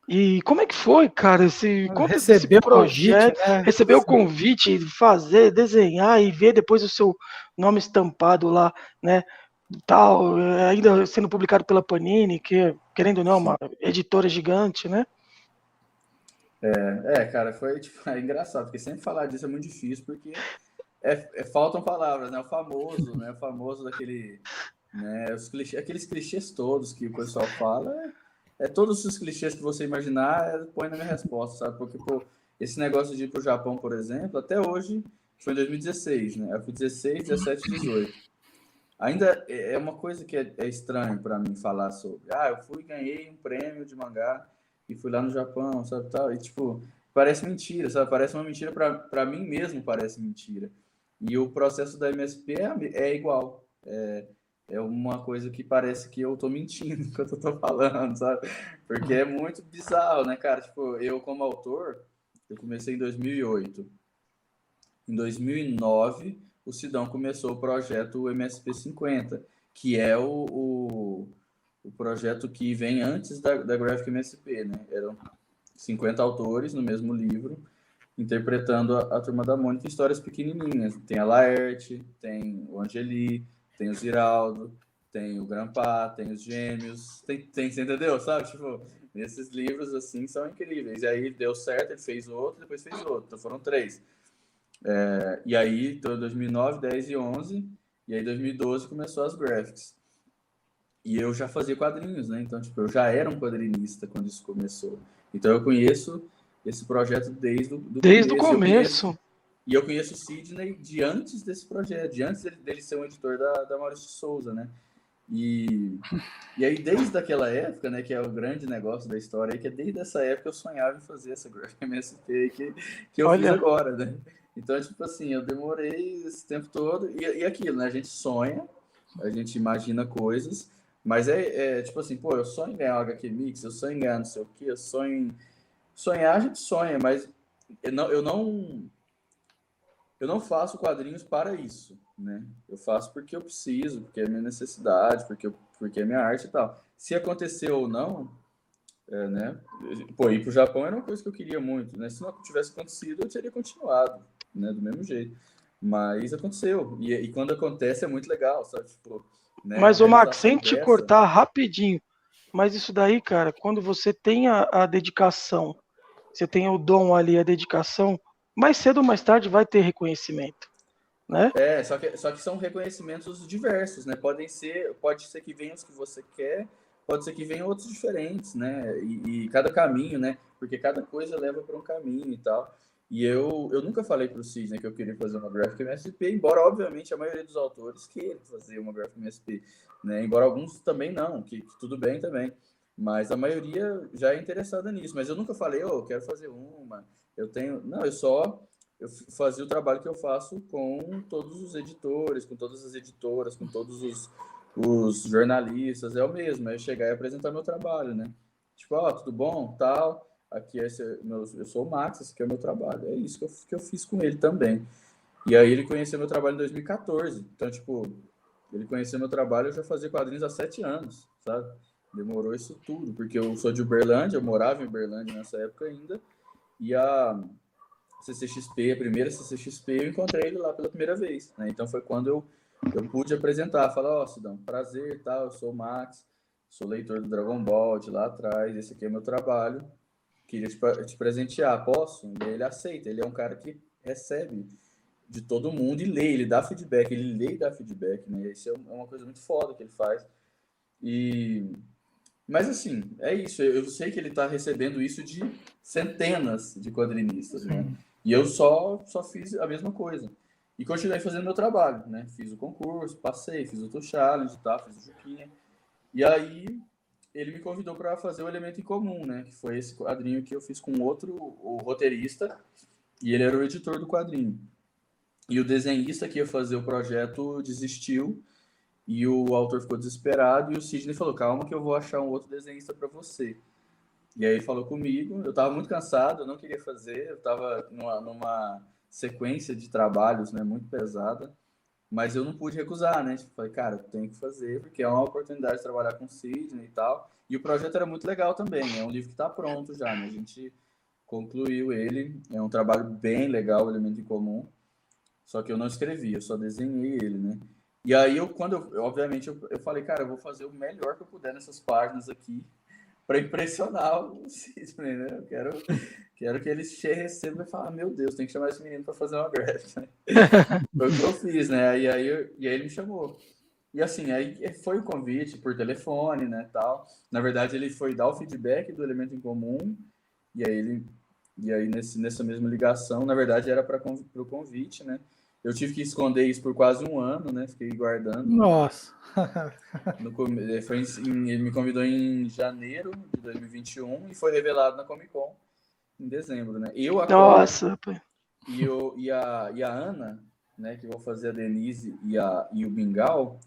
E como é que foi, cara, recebeu esse projeto, convite, né? Recebeu o convite, fazer, desenhar e ver depois o seu nome estampado lá, né? Tal, ainda sendo publicado pela Panini, que, querendo ou não, é uma editora gigante, né? Cara, foi é engraçado, porque sempre falar disso é muito difícil, porque faltam palavras, né? O famoso daquele, né? Aqueles clichês todos que o pessoal fala, todos os clichês que você imaginar, põe na minha resposta, sabe? Porque, esse negócio de ir pro Japão, por exemplo, até hoje, foi em 2016, né? Eu fui 16, 17, 18. Ainda é uma coisa que é estranho para mim falar sobre. Eu fui e ganhei um prêmio de mangá e fui lá no Japão, sabe, tal. E, parece mentira, sabe? Parece uma mentira para mim mesmo, parece mentira. E o processo da MSP é igual. É uma coisa que parece que eu tô mentindo enquanto eu tô falando, sabe? Porque é muito bizarro, né, cara? Eu como autor, eu comecei em 2008. Em 2009, o Sidão começou o projeto MSP 50, que é o projeto que vem antes da Graphic MSP, né? Eram 50 autores no mesmo livro, interpretando a Turma da Mônica, histórias pequenininhas. Tem a Laerte, tem o Angeli, tem o Ziraldo, tem o Grampá, tem os Gêmeos, tem, você entendeu? Sabe? Esses livros, assim, são incríveis. E aí deu certo, ele fez outro, depois fez outro. Então foram 3. E aí, 2009, 10 e 11, e aí 2012 começou as graphics. E eu já fazia quadrinhos, né? Então, eu já era um quadrinista quando isso começou. Então, eu conheço esse projeto desde o começo. E eu conheço o Sidney de antes desse projeto, de antes dele ser um editor da Maurício de Souza, né? E aí, desde aquela época, né, que é o grande negócio da história, que é desde essa época eu sonhava em fazer essa Graphic MSP que eu fiz agora, né? Então, eu demorei esse tempo todo, e aquilo, né? A gente sonha, a gente imagina coisas, mas eu sonho em ganhar o HQ Mix, eu sonho em ganhar não sei o quê, eu sonho em... Sonhar, a gente sonha, mas eu não faço quadrinhos para isso, né? Eu faço porque eu preciso, porque é minha necessidade, porque é minha arte e tal. Se aconteceu ou não, né? Ir pro Japão era uma coisa que eu queria muito, né? Se não tivesse acontecido, eu teria continuado, né? Do mesmo jeito. Mas aconteceu. E quando acontece é muito legal, sabe? Né? Mas, Max, sem te cortar rapidinho, mas isso daí, cara, quando você tem a dedicação, você tem o dom ali, a dedicação, mais cedo ou mais tarde vai ter reconhecimento, né? Só que são reconhecimentos diversos, né? Pode ser que venham os que você quer, pode ser que venham outros diferentes, né? E cada caminho, né? Porque cada coisa leva para um caminho e tal. E eu nunca falei para o Sidney que eu queria fazer uma Graphic MSP, embora, obviamente, a maioria dos autores queiram fazer uma Graphic MSP, né? Embora alguns também não, que tudo bem também. Mas a maioria já é interessada nisso. Mas eu nunca falei, eu quero fazer uma, eu tenho... Não, eu fazia o trabalho que eu faço com todos os editores, com todas as editoras, com todos os jornalistas, é o mesmo, é chegar e apresentar meu trabalho, né? Tipo, tudo bom, tal, aqui eu sou o Max, esse aqui é o meu trabalho. É isso que eu fiz com ele também. E aí ele conheceu meu trabalho em 2014. Então, tipo, ele conheceu meu trabalho, eu já fazia quadrinhos há 7 anos, sabe? Demorou isso tudo, porque eu sou de Uberlândia, eu morava em Uberlândia nessa época ainda, e a CCXP, a primeira CCXP, eu encontrei ele lá pela primeira vez, né? Então foi quando eu pude apresentar, falar, Sidão, prazer, tal, eu sou o Max, sou leitor do Dragon Ball de lá atrás, esse aqui é meu trabalho, queria te presentear, posso? E aí ele aceita, ele é um cara que recebe de todo mundo e lê, ele dá feedback, ele lê e dá feedback, né? Isso é uma coisa muito foda que ele faz. Mas assim, é isso, eu sei que ele está recebendo isso de centenas de quadrinistas, né? E eu só fiz a mesma coisa. E continuei fazendo meu trabalho, né? Fiz o concurso, passei, fiz o Tour Challenge, tá? Fiz o Juquinha. E aí ele me convidou para fazer o Elemento em Comum, né? Que foi esse quadrinho que eu fiz com o roteirista, e ele era o editor do quadrinho. E o desenhista que ia fazer o projeto desistiu, e o autor ficou desesperado, e o Sidney falou, calma que eu vou achar um outro desenhista para você. E aí ele falou comigo, eu estava muito cansado, eu não queria fazer, eu estava numa sequência de trabalhos, né, muito pesada, mas eu não pude recusar, né? Tipo, falei, cara, eu tenho que fazer, porque é uma oportunidade de trabalhar com o Sidney e tal. E o projeto era muito legal também, é um livro que está pronto já, né? A gente concluiu ele, é um trabalho bem legal, o Elemento em Comum, só que eu não escrevi, eu só desenhei ele, né? E aí, obviamente, eu falei, cara, eu vou fazer o melhor que eu puder nessas páginas aqui, para impressionar o Sidney, né? Eu quero que ele receba e fale, meu Deus, tem que chamar esse menino para fazer uma graphic, né? Foi o que eu fiz, né? E aí ele me chamou. E assim, aí foi o convite por telefone, né, tal. Na verdade, ele foi dar o feedback do Elemento em Comum, e aí nessa mesma ligação, na verdade, era para o convite, né? Eu tive que esconder isso por quase um ano, né? Fiquei guardando. Nossa! Ele me convidou em janeiro de 2021 e foi revelado na Comic Con em dezembro, né? Nossa! E a Ana, né? Que vou fazer a Denise e o Bingal,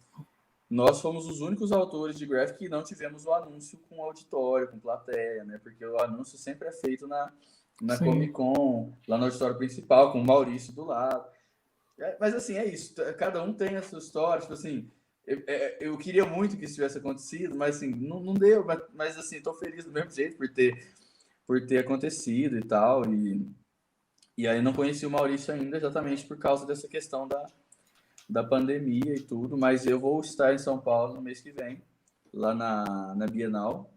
nós fomos os únicos autores de graphic que não tivemos o anúncio com auditório, com plateia, né? Porque o anúncio sempre é feito na Comic Con, lá no auditório principal, com o Maurício do lado. Mas assim, é isso. Cada um tem a sua história. Tipo assim, eu queria muito que isso tivesse acontecido, mas assim, não deu. Mas assim, tô feliz do mesmo jeito por ter acontecido e tal. E aí não conheci o Maurício ainda, exatamente por causa dessa questão da pandemia e tudo. Mas eu vou estar em São Paulo no mês que vem, lá na Bienal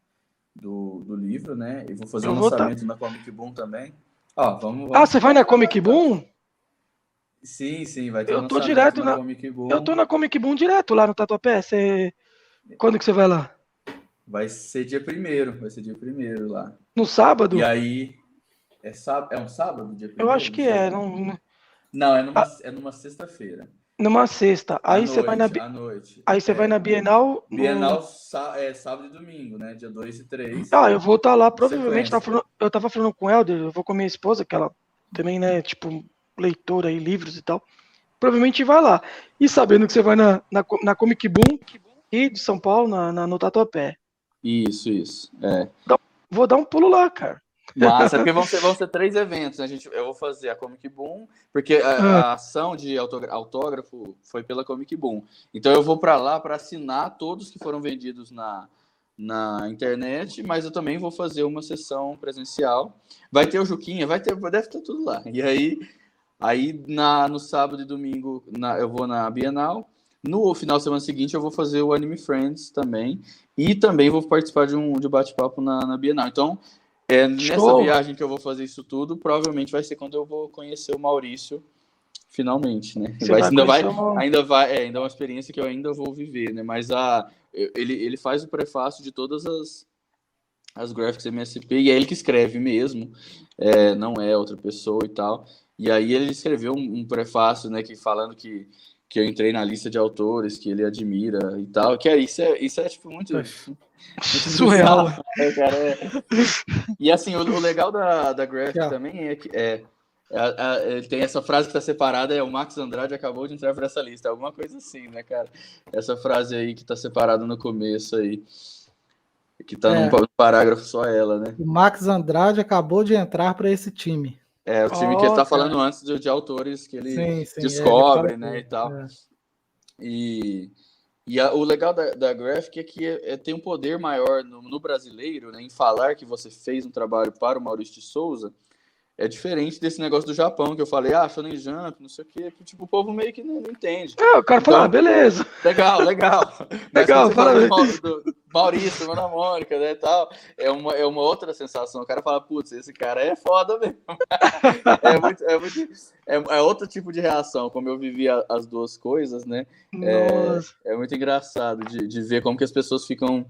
do livro, né? E vou fazer um lançamento na Comic Boom também. Vamos. Você vai na Comic Boom? Sim, vai ter eu tô direto na Comic Boom. Eu tô na Comic Boom direto lá no Tatuapé. Quando que você vai lá? Vai ser dia 1º lá. No sábado? E aí é um sábado, dia 1º? Eu acho que é. Não, é numa sexta-feira. Numa sexta. Aí você vai à noite. Aí você vai na Bienal. Bienal sábado e domingo, né? Dia 2 e 3. Eu vou estar lá, provavelmente. Eu tava falando com o Helder, eu vou com minha esposa, que ela também, né, tipo, leitora aí, livros e tal. Provavelmente vai lá. E sabendo que você vai na Comic Boom e de São Paulo, no Tatuapé. Isso. Vou dar um pulo lá, cara. Massa, porque vão ser 3 eventos. Né? Eu vou fazer a Comic Boom, porque a ação de autógrafo foi pela Comic Boom. Então eu vou para lá para assinar todos que foram vendidos na internet, mas eu também vou fazer uma sessão presencial. Vai ter o Juquinha, deve ter tudo lá. E aí no sábado e domingo eu vou na Bienal. No final de semana seguinte eu vou fazer o Anime Friends também. E também vou participar de bate-papo na Bienal. Então, nessa viagem que eu vou fazer isso tudo, provavelmente vai ser quando eu vou conhecer o Maurício finalmente, né? Ainda é uma experiência que eu ainda vou viver, né? Mas Ele faz o prefácio de todas as graphics MSP, e é ele que escreve mesmo, não é outra pessoa e tal. E aí ele escreveu um prefácio, né, falando que eu entrei na lista de autores que ele admira e tal, que isso é tipo, muito surreal, bizarro, né, cara? E assim, o legal da Graphic também é que ele tem essa frase que está separada, o Max Andrade acabou de entrar para essa lista, alguma coisa assim, né, cara? Essa frase aí que está separada no começo aí, que está num parágrafo só ela, né? O Max Andrade acabou de entrar para esse time. É o time que ele está falando antes de autores que ele descobre, né, e tal. E o legal da Graphic é que tem um poder maior no brasileiro, né, em falar que você fez um trabalho para o Maurício de Souza. É diferente desse negócio do Japão, que eu falei, Shonen Jump, não sei o quê, que tipo, o povo meio que não entende. O cara fala, beleza. Legal. Mas legal, você fala do Maurício, Turma da Mônica, né, tal, é uma outra sensação. O cara fala, putz, esse cara é foda mesmo. É outro tipo de reação, como eu vivi as duas coisas, né? É muito engraçado de ver como que as pessoas ficam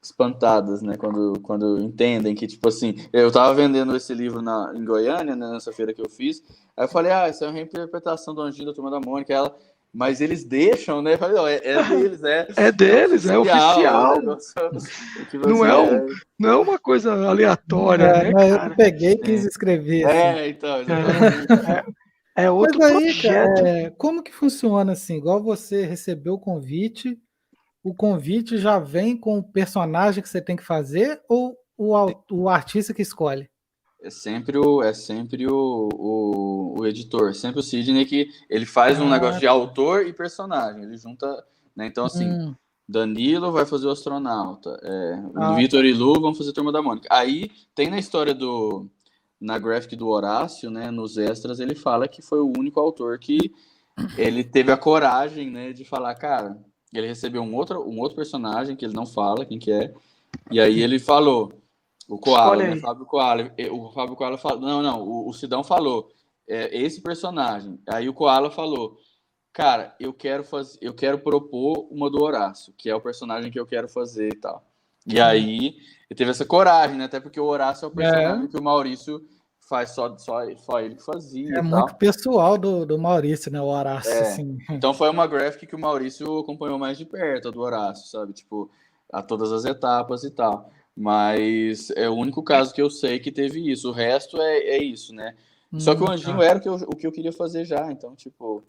espantadas, né, quando entendem que, tipo assim, eu tava vendendo esse livro em Goiânia, né, nessa feira que eu fiz, aí eu falei, isso é uma reinterpretação do Anjinho da Turma da Mônica, mas eles deixam, né, eu falei, deles, é deles, é oficial, não é uma coisa aleatória, né, cara? Eu peguei e quis escrever, assim. Então, é outro projeto. Como que funciona, assim, igual você recebeu o convite já vem com o personagem que você tem que fazer ou o artista que escolhe? É sempre o editor, sempre o Sidney, que ele faz um negócio de autor e personagem, ele junta, né? Então, assim, Danilo vai fazer o astronauta, Vitor e Lu vão fazer Turma da Mônica. Aí tem na história na graphic do Horácio, né, nos extras, ele fala que foi o único autor que ele teve a coragem, né, de falar, cara, ele recebeu um outro personagem que ele não fala quem que é, e aí ele falou, o Koala, né, Fábio Koala, o Fábio Koala falou, não, o Sidão falou, esse personagem, aí o Koala falou, cara, eu quero propor uma do Horácio, que é o personagem que eu quero fazer e tal. E aí ele teve essa coragem, né, até porque o Horácio é o personagem que o Maurício faz só ele que fazia. Muito pessoal do Maurício, né? O Horácio, assim. Então foi uma graphic que o Maurício acompanhou mais de perto, do Horácio, sabe? Tipo, a todas as etapas e tal. Mas é o único caso que eu sei que teve isso. O resto é isso, né? Só que o Anjinho era o que eu queria fazer já, então, tipo...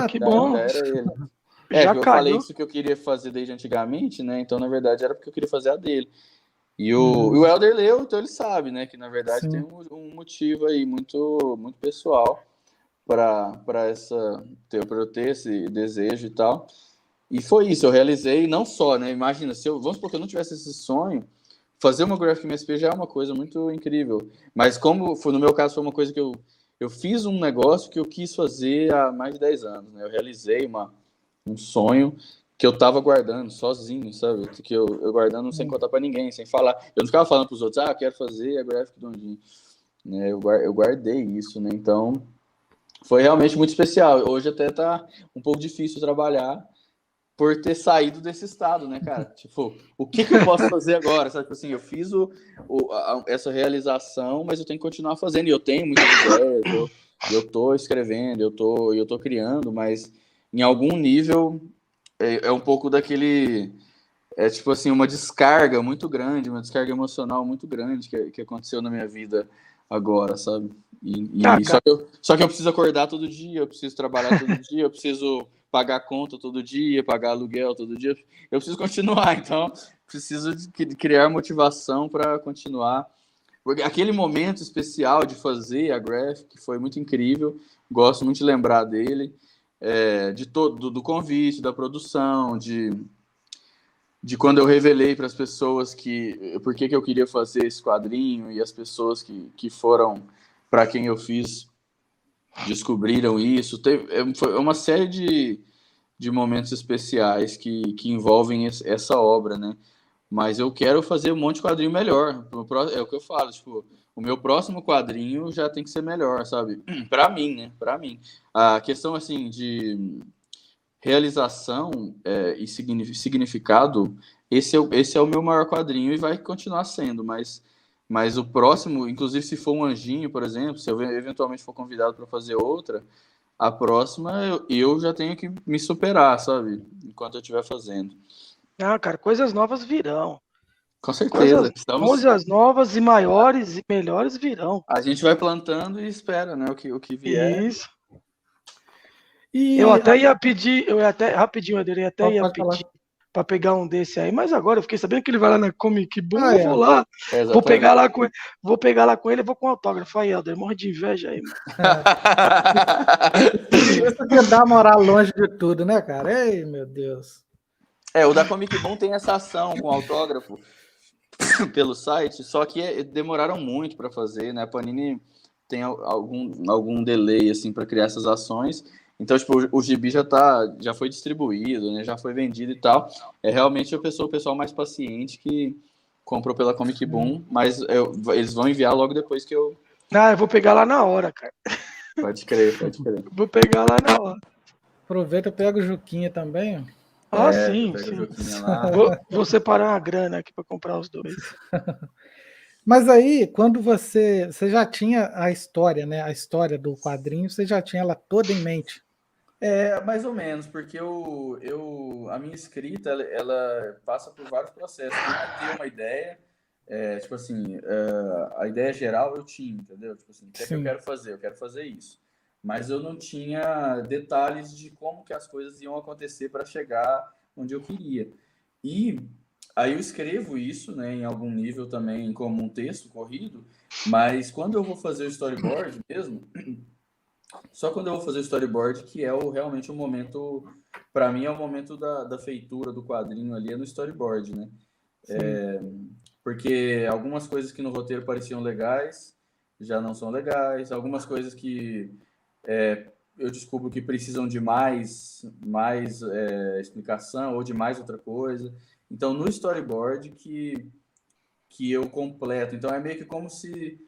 que bom! Era ele. Eu falei isso que eu queria fazer desde antigamente, né? Então, na verdade, era porque eu queria fazer a dele. E o Helder leu, então ele sabe, né? Que na verdade tem um motivo aí muito, muito pessoal para eu ter esse desejo e tal. E foi isso, eu realizei, não só, né? Imagina, vamos supor que eu não tivesse esse sonho, fazer uma Graphic MSP já é uma coisa muito incrível. Mas como no meu caso foi uma coisa que eu fiz um negócio que eu quis fazer há mais de 10 anos, né? Eu realizei um sonho que eu tava guardando sozinho, sabe? Que eu guardando sem contar para ninguém, sem falar. Eu não ficava falando pros outros, eu quero fazer a graphic do Anjinho. Né? Eu guardei isso, né? Então, foi realmente muito especial. Hoje até tá um pouco difícil trabalhar por ter saído desse estado, né, cara? Tipo, o que eu posso fazer agora? Sabe? Assim, eu fiz essa realização, mas eu tenho que continuar fazendo. E eu tenho muitas ideias, eu tô escrevendo, eu tô criando, mas em algum nível... É um pouco daquele... tipo assim, uma descarga muito grande, uma descarga emocional muito grande que aconteceu na minha vida agora, sabe? Só que eu preciso acordar todo dia, eu preciso trabalhar todo dia, eu preciso pagar conta todo dia, pagar aluguel todo dia. Eu preciso continuar, então preciso de criar motivação para continuar. Porque aquele momento especial de fazer a graphic foi muito incrível, gosto muito de lembrar dele. Do convite, da produção, de quando eu revelei para as pessoas por que eu queria fazer esse quadrinho, e as pessoas que foram para quem eu fiz descobriram isso. Foi uma série de momentos especiais que envolvem essa obra, né? Mas eu quero fazer um monte de quadrinho melhor. É o que eu falo, tipo, o meu próximo quadrinho já tem que ser melhor, sabe? Para mim, né? Para mim. A questão, assim, de realização e significado, esse é o meu maior quadrinho e vai continuar sendo, mas o próximo, inclusive se for um anjinho, por exemplo, se eu eventualmente for convidado para fazer outra, a próxima eu já tenho que me superar, sabe? Enquanto eu estiver fazendo. Ah, cara, coisas novas virão. Com certeza. Coisas novas e maiores e melhores virão. A gente vai plantando e espera, né? O que vier. Isso. E eu até ia pedir, rapidinho, eu ia pedir para pegar um desse aí, mas agora eu fiquei sabendo que ele vai lá na Comic Boom, eu vou lá, vou pegar lá com ele, vou com autógrafo aí, Helder, morre de inveja aí, mano. Isso quer dar moral longe de tudo, né, cara? Ei, meu Deus. O da Comic Boom tem essa ação com autógrafo pelo site, só que demoraram muito para fazer, né? A Panini tem algum delay assim para criar essas ações. Então, tipo, o gibi já foi distribuído, né? Já foi vendido e tal. É realmente o pessoal mais paciente que comprou pela Comic Boom, mas eles vão enviar logo depois que eu... Ah, eu vou pegar lá na hora, cara. Pode crer. Vou pegar lá na hora. Aproveita e pega o Juquinha também. Sim. Vou separar uma grana aqui para comprar os dois. Mas aí, quando você já tinha a história, né? A história do quadrinho, você já tinha ela toda em mente? Mais ou menos, porque a minha escrita, ela passa por vários processos. Eu ter uma ideia, tipo assim, a ideia geral eu tinha, entendeu? Tipo assim, o que é que eu quero fazer? Eu quero fazer isso. Mas eu não tinha detalhes de como que as coisas iam acontecer para chegar onde eu queria. E aí eu escrevo isso, né, em algum nível também como um texto corrido, mas quando eu vou fazer o storyboard mesmo, só quando eu vou fazer o storyboard que é realmente o momento, para mim é o momento da feitura do quadrinho ali, é no storyboard, né? Porque algumas coisas que no roteiro pareciam legais já não são legais, algumas coisas que eu descubro que precisam de mais explicação ou de mais outra coisa. Então, no storyboard que eu completo. Então, é meio que como se...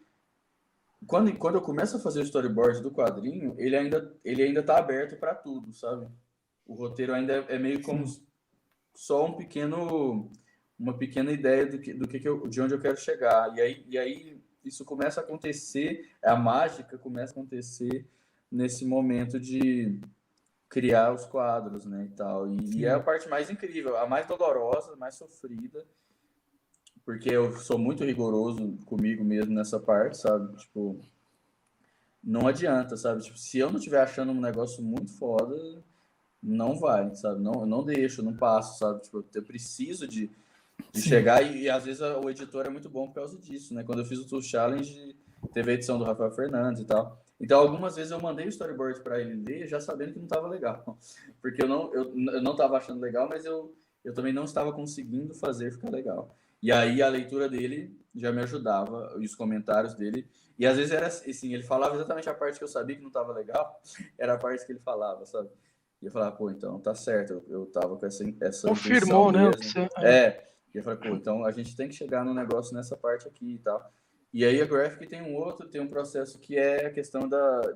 Quando eu começo a fazer o storyboard do quadrinho, ele ainda tá aberto para tudo, sabe? O roteiro ainda é meio como só uma pequena ideia de onde eu quero chegar. E aí isso começa a acontecer, a mágica começa a acontecer nesse momento de criar os quadros, né, e tal. E é a parte mais incrível, a mais dolorosa, a mais sofrida, porque eu sou muito rigoroso comigo mesmo nessa parte, sabe? Tipo, não adianta, sabe? Tipo, se eu não estiver achando um negócio muito foda, não vai, sabe? Não, eu não deixo, não passo, sabe? Tipo, eu preciso de chegar e às vezes o editor é muito bom por causa disso, né? Quando eu fiz o Tool Challenge, teve a edição do Rafael Fernandes e tal. Então, algumas vezes eu mandei o storyboard para ele ler, já sabendo que não estava legal. Porque eu não estava achando legal, mas eu também não estava conseguindo fazer ficar legal. E aí a leitura dele já me ajudava, e os comentários dele. E às vezes era assim, ele falava exatamente a parte que eu sabia que não estava legal, era a parte que ele falava, sabe? E eu falava, pô, então tá certo, eu tava com essa confirmou, né? E eu falei, pô, então a gente tem que chegar no negócio nessa parte aqui e tal. E aí a Graphic tem um processo que é a questão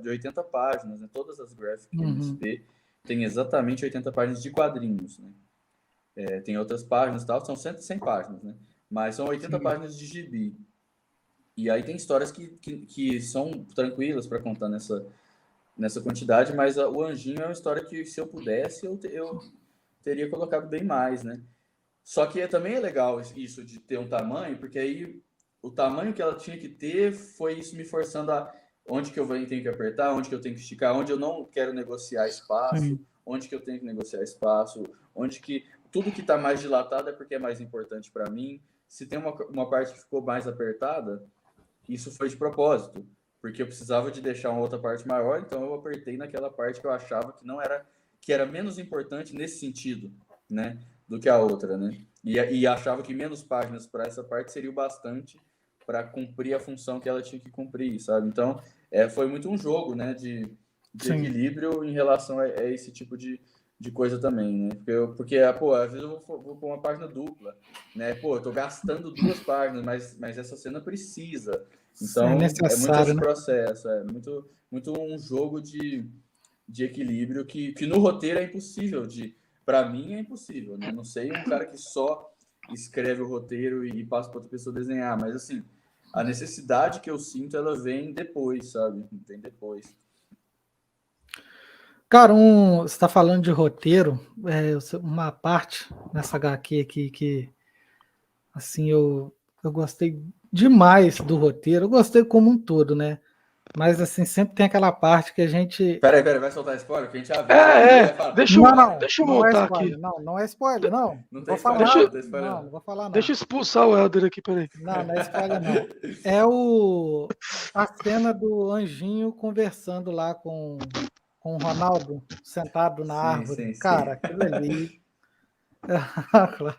de 80 páginas, né? Todas as Graphic que a gente vê tem exatamente 80 páginas de quadrinhos, né? Tem outras páginas e tal, são 100 páginas, né? Mas são 80 páginas de gibi. E aí tem histórias que são tranquilas para contar nessa quantidade, mas o Anjinho é uma história que, se eu pudesse, eu teria colocado bem mais, né? Só que também é legal isso de ter um tamanho, porque aí o tamanho que ela tinha que ter foi isso me forçando a onde que eu tenho que apertar, onde que eu tenho que esticar, onde eu não quero negociar espaço, onde que eu tenho que negociar espaço, onde que tudo que está mais dilatado é porque é mais importante para mim. Se tem uma parte que ficou mais apertada, isso foi de propósito, porque eu precisava de deixar uma outra parte maior, então eu apertei naquela parte que eu achava que era menos importante nesse sentido, né, do que a outra, né? E achava que menos páginas para essa parte seria o bastante para cumprir a função que ela tinha que cumprir, sabe? Então, foi muito um jogo, né, de equilíbrio em relação a esse tipo de coisa também, né? Porque pô, às vezes eu vou pôr uma página dupla, né? Pô, eu tô gastando 2 páginas, mas essa cena precisa. Então, é muito esse processo, muito um jogo de de equilíbrio que no roteiro é impossível para mim é impossível, né? Não sei um cara que só escreve o roteiro e passa para outra pessoa desenhar, mas assim, a necessidade que eu sinto, ela vem depois, sabe? Vem depois. Cara, você está falando de roteiro, uma parte nessa HQ aqui que, assim, eu gostei demais do roteiro, eu gostei como um todo, né? Mas, assim, sempre tem aquela parte que a gente... Peraí, vai soltar spoiler? Que a gente avisa aqui, vai falar. Deixa eu não é montar spoiler, aqui. Não é spoiler, não. Não tem Vou spoiler, falar, não tem spoiler. não vou falar, não. Deixa eu expulsar o Helder aqui, peraí. Não é spoiler, não. É a cena do Anjinho conversando lá com o Ronaldo, sentado na árvore. Sim. Cara, aquilo ali... Claro.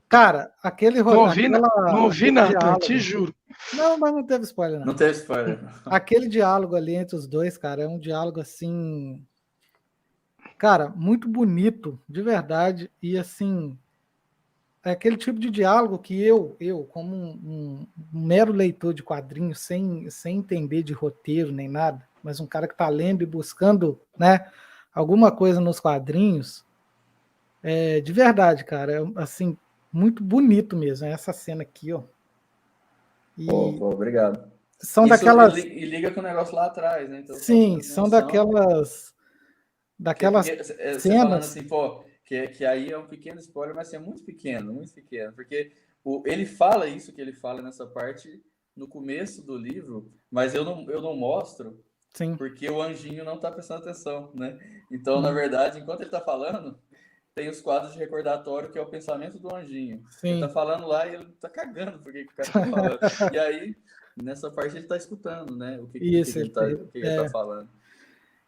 Cara, Não ouvi nada, diálogo, te juro. Não, mas não teve spoiler, não. Não teve spoiler. Aquele diálogo ali entre os dois, cara, é um diálogo assim, cara, muito bonito, de verdade, e assim, é aquele tipo de diálogo que eu como um mero leitor de quadrinhos, sem entender de roteiro nem nada, mas um cara que tá lendo e buscando, né, alguma coisa nos quadrinhos, de verdade, cara, assim, muito bonito mesmo, essa cena aqui, ó. E Pô, obrigado. são Isso, daquelas... E liga com o negócio lá atrás, né? Então, Sim, são daquelas você falando cenas... assim, pô, que aí é um pequeno spoiler, mas assim, é muito pequeno, porque ele fala isso que ele fala nessa parte no começo do livro, mas eu não mostro, Sim. porque o anjinho não tá prestando atenção, né? Então, na verdade, enquanto ele tá falando, tem os quadros de recordatório, que é o pensamento do anjinho. Sim. Ele tá falando lá e ele tá cagando porque o cara tá falando. E aí, nessa parte, ele tá escutando, né? O que ele tá falando.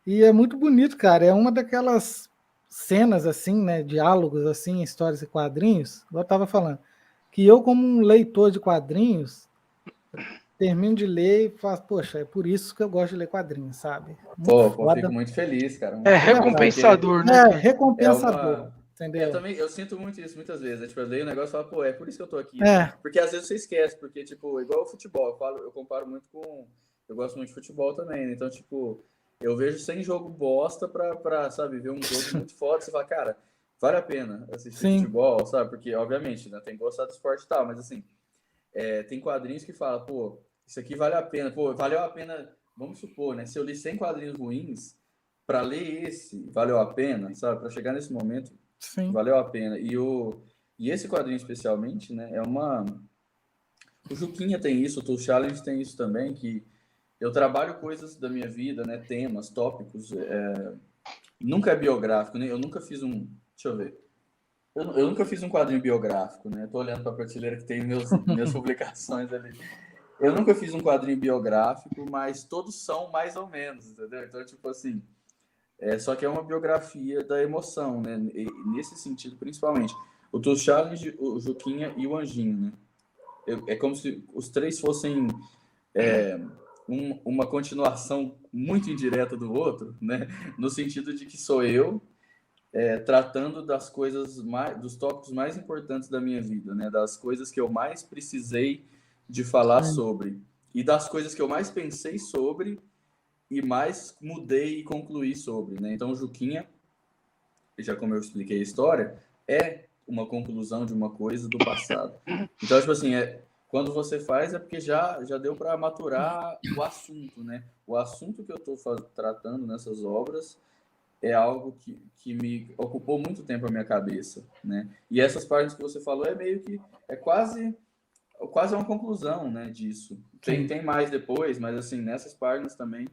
E é muito bonito, cara. É uma daquelas cenas, assim, né? Diálogos, assim, histórias e quadrinhos, igual eu tava falando, que eu, como um leitor de quadrinhos, termino de ler e falo, poxa, é por isso que eu gosto de ler quadrinhos, sabe? Pô, fico muito feliz, cara. É recompensador, né? É recompensador, entendeu? Eu sinto muito isso muitas vezes. Tipo, eu leio um negócio e falo, pô, é por isso que eu tô aqui. É. Porque às vezes você esquece, porque, tipo, igual o futebol, eu comparo muito com... Eu gosto muito de futebol também, né? Então, tipo, eu vejo 100 jogo bosta pra, sabe, ver um jogo muito foda. Você fala, cara, vale a pena assistir futebol, sabe? Porque, obviamente, né, tem que gostar do esporte e tal, mas, assim, tem quadrinhos que falam, pô, isso aqui vale a pena. Pô, valeu a pena, vamos supor, né? Se eu li 100 quadrinhos ruins, pra ler esse, valeu a pena, sabe? Pra chegar nesse momento, valeu a pena. E esse quadrinho, especialmente, né, O Juquinha tem isso, o Tool Challenge tem isso também, que eu trabalho coisas da minha vida, né, temas, tópicos, nunca é biográfico, né, eu nunca fiz deixa eu ver, eu nunca fiz um quadrinho biográfico, né, tô olhando para a prateleira que tem minhas publicações ali, eu nunca fiz um quadrinho biográfico, mas todos são mais ou menos, entendeu? Então, tipo assim, só que é uma biografia da emoção, né, e nesse sentido, principalmente, o Tool Challenge, o Juquinha e o Anjinho, né, é como se os três fossem uma continuação muito indireta do outro, né? No sentido de que sou eu tratando das coisas dos tópicos mais importantes da minha vida, né? Das coisas que eu mais precisei de falar sobre e das coisas que eu mais pensei sobre e mais mudei e concluí sobre, né? Então, o Juquinha, já como eu expliquei a história, é uma conclusão de uma coisa do passado. Então, tipo assim, quando você faz é porque já deu para maturar o assunto, né? O assunto que eu estou tratando nessas obras é algo que me ocupou muito tempo a minha cabeça, né? E essas páginas que você falou meio que quase uma conclusão, né, disso. Tem mais depois, mas assim, nessas páginas também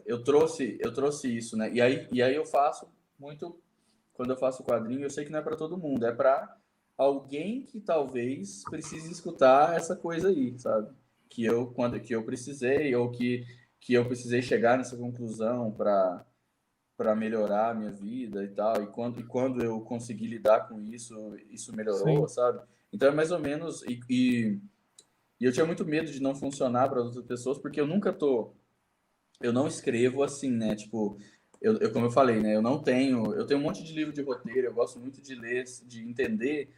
eu trouxe isso, né? E aí eu faço muito, quando eu faço quadrinho, eu sei que não é para todo mundo, é para alguém que talvez precise escutar essa coisa aí, sabe? Que eu precisei, ou que eu precisei chegar nessa conclusão para melhorar a minha vida e tal, e quando eu consegui lidar com isso melhorou, sabe? Então é mais ou menos, e eu tinha muito medo de não funcionar para outras pessoas, porque eu não escrevo assim, né? Tipo, como eu falei, né? Eu tenho um monte de livro de roteiro, eu gosto muito de ler, de entender,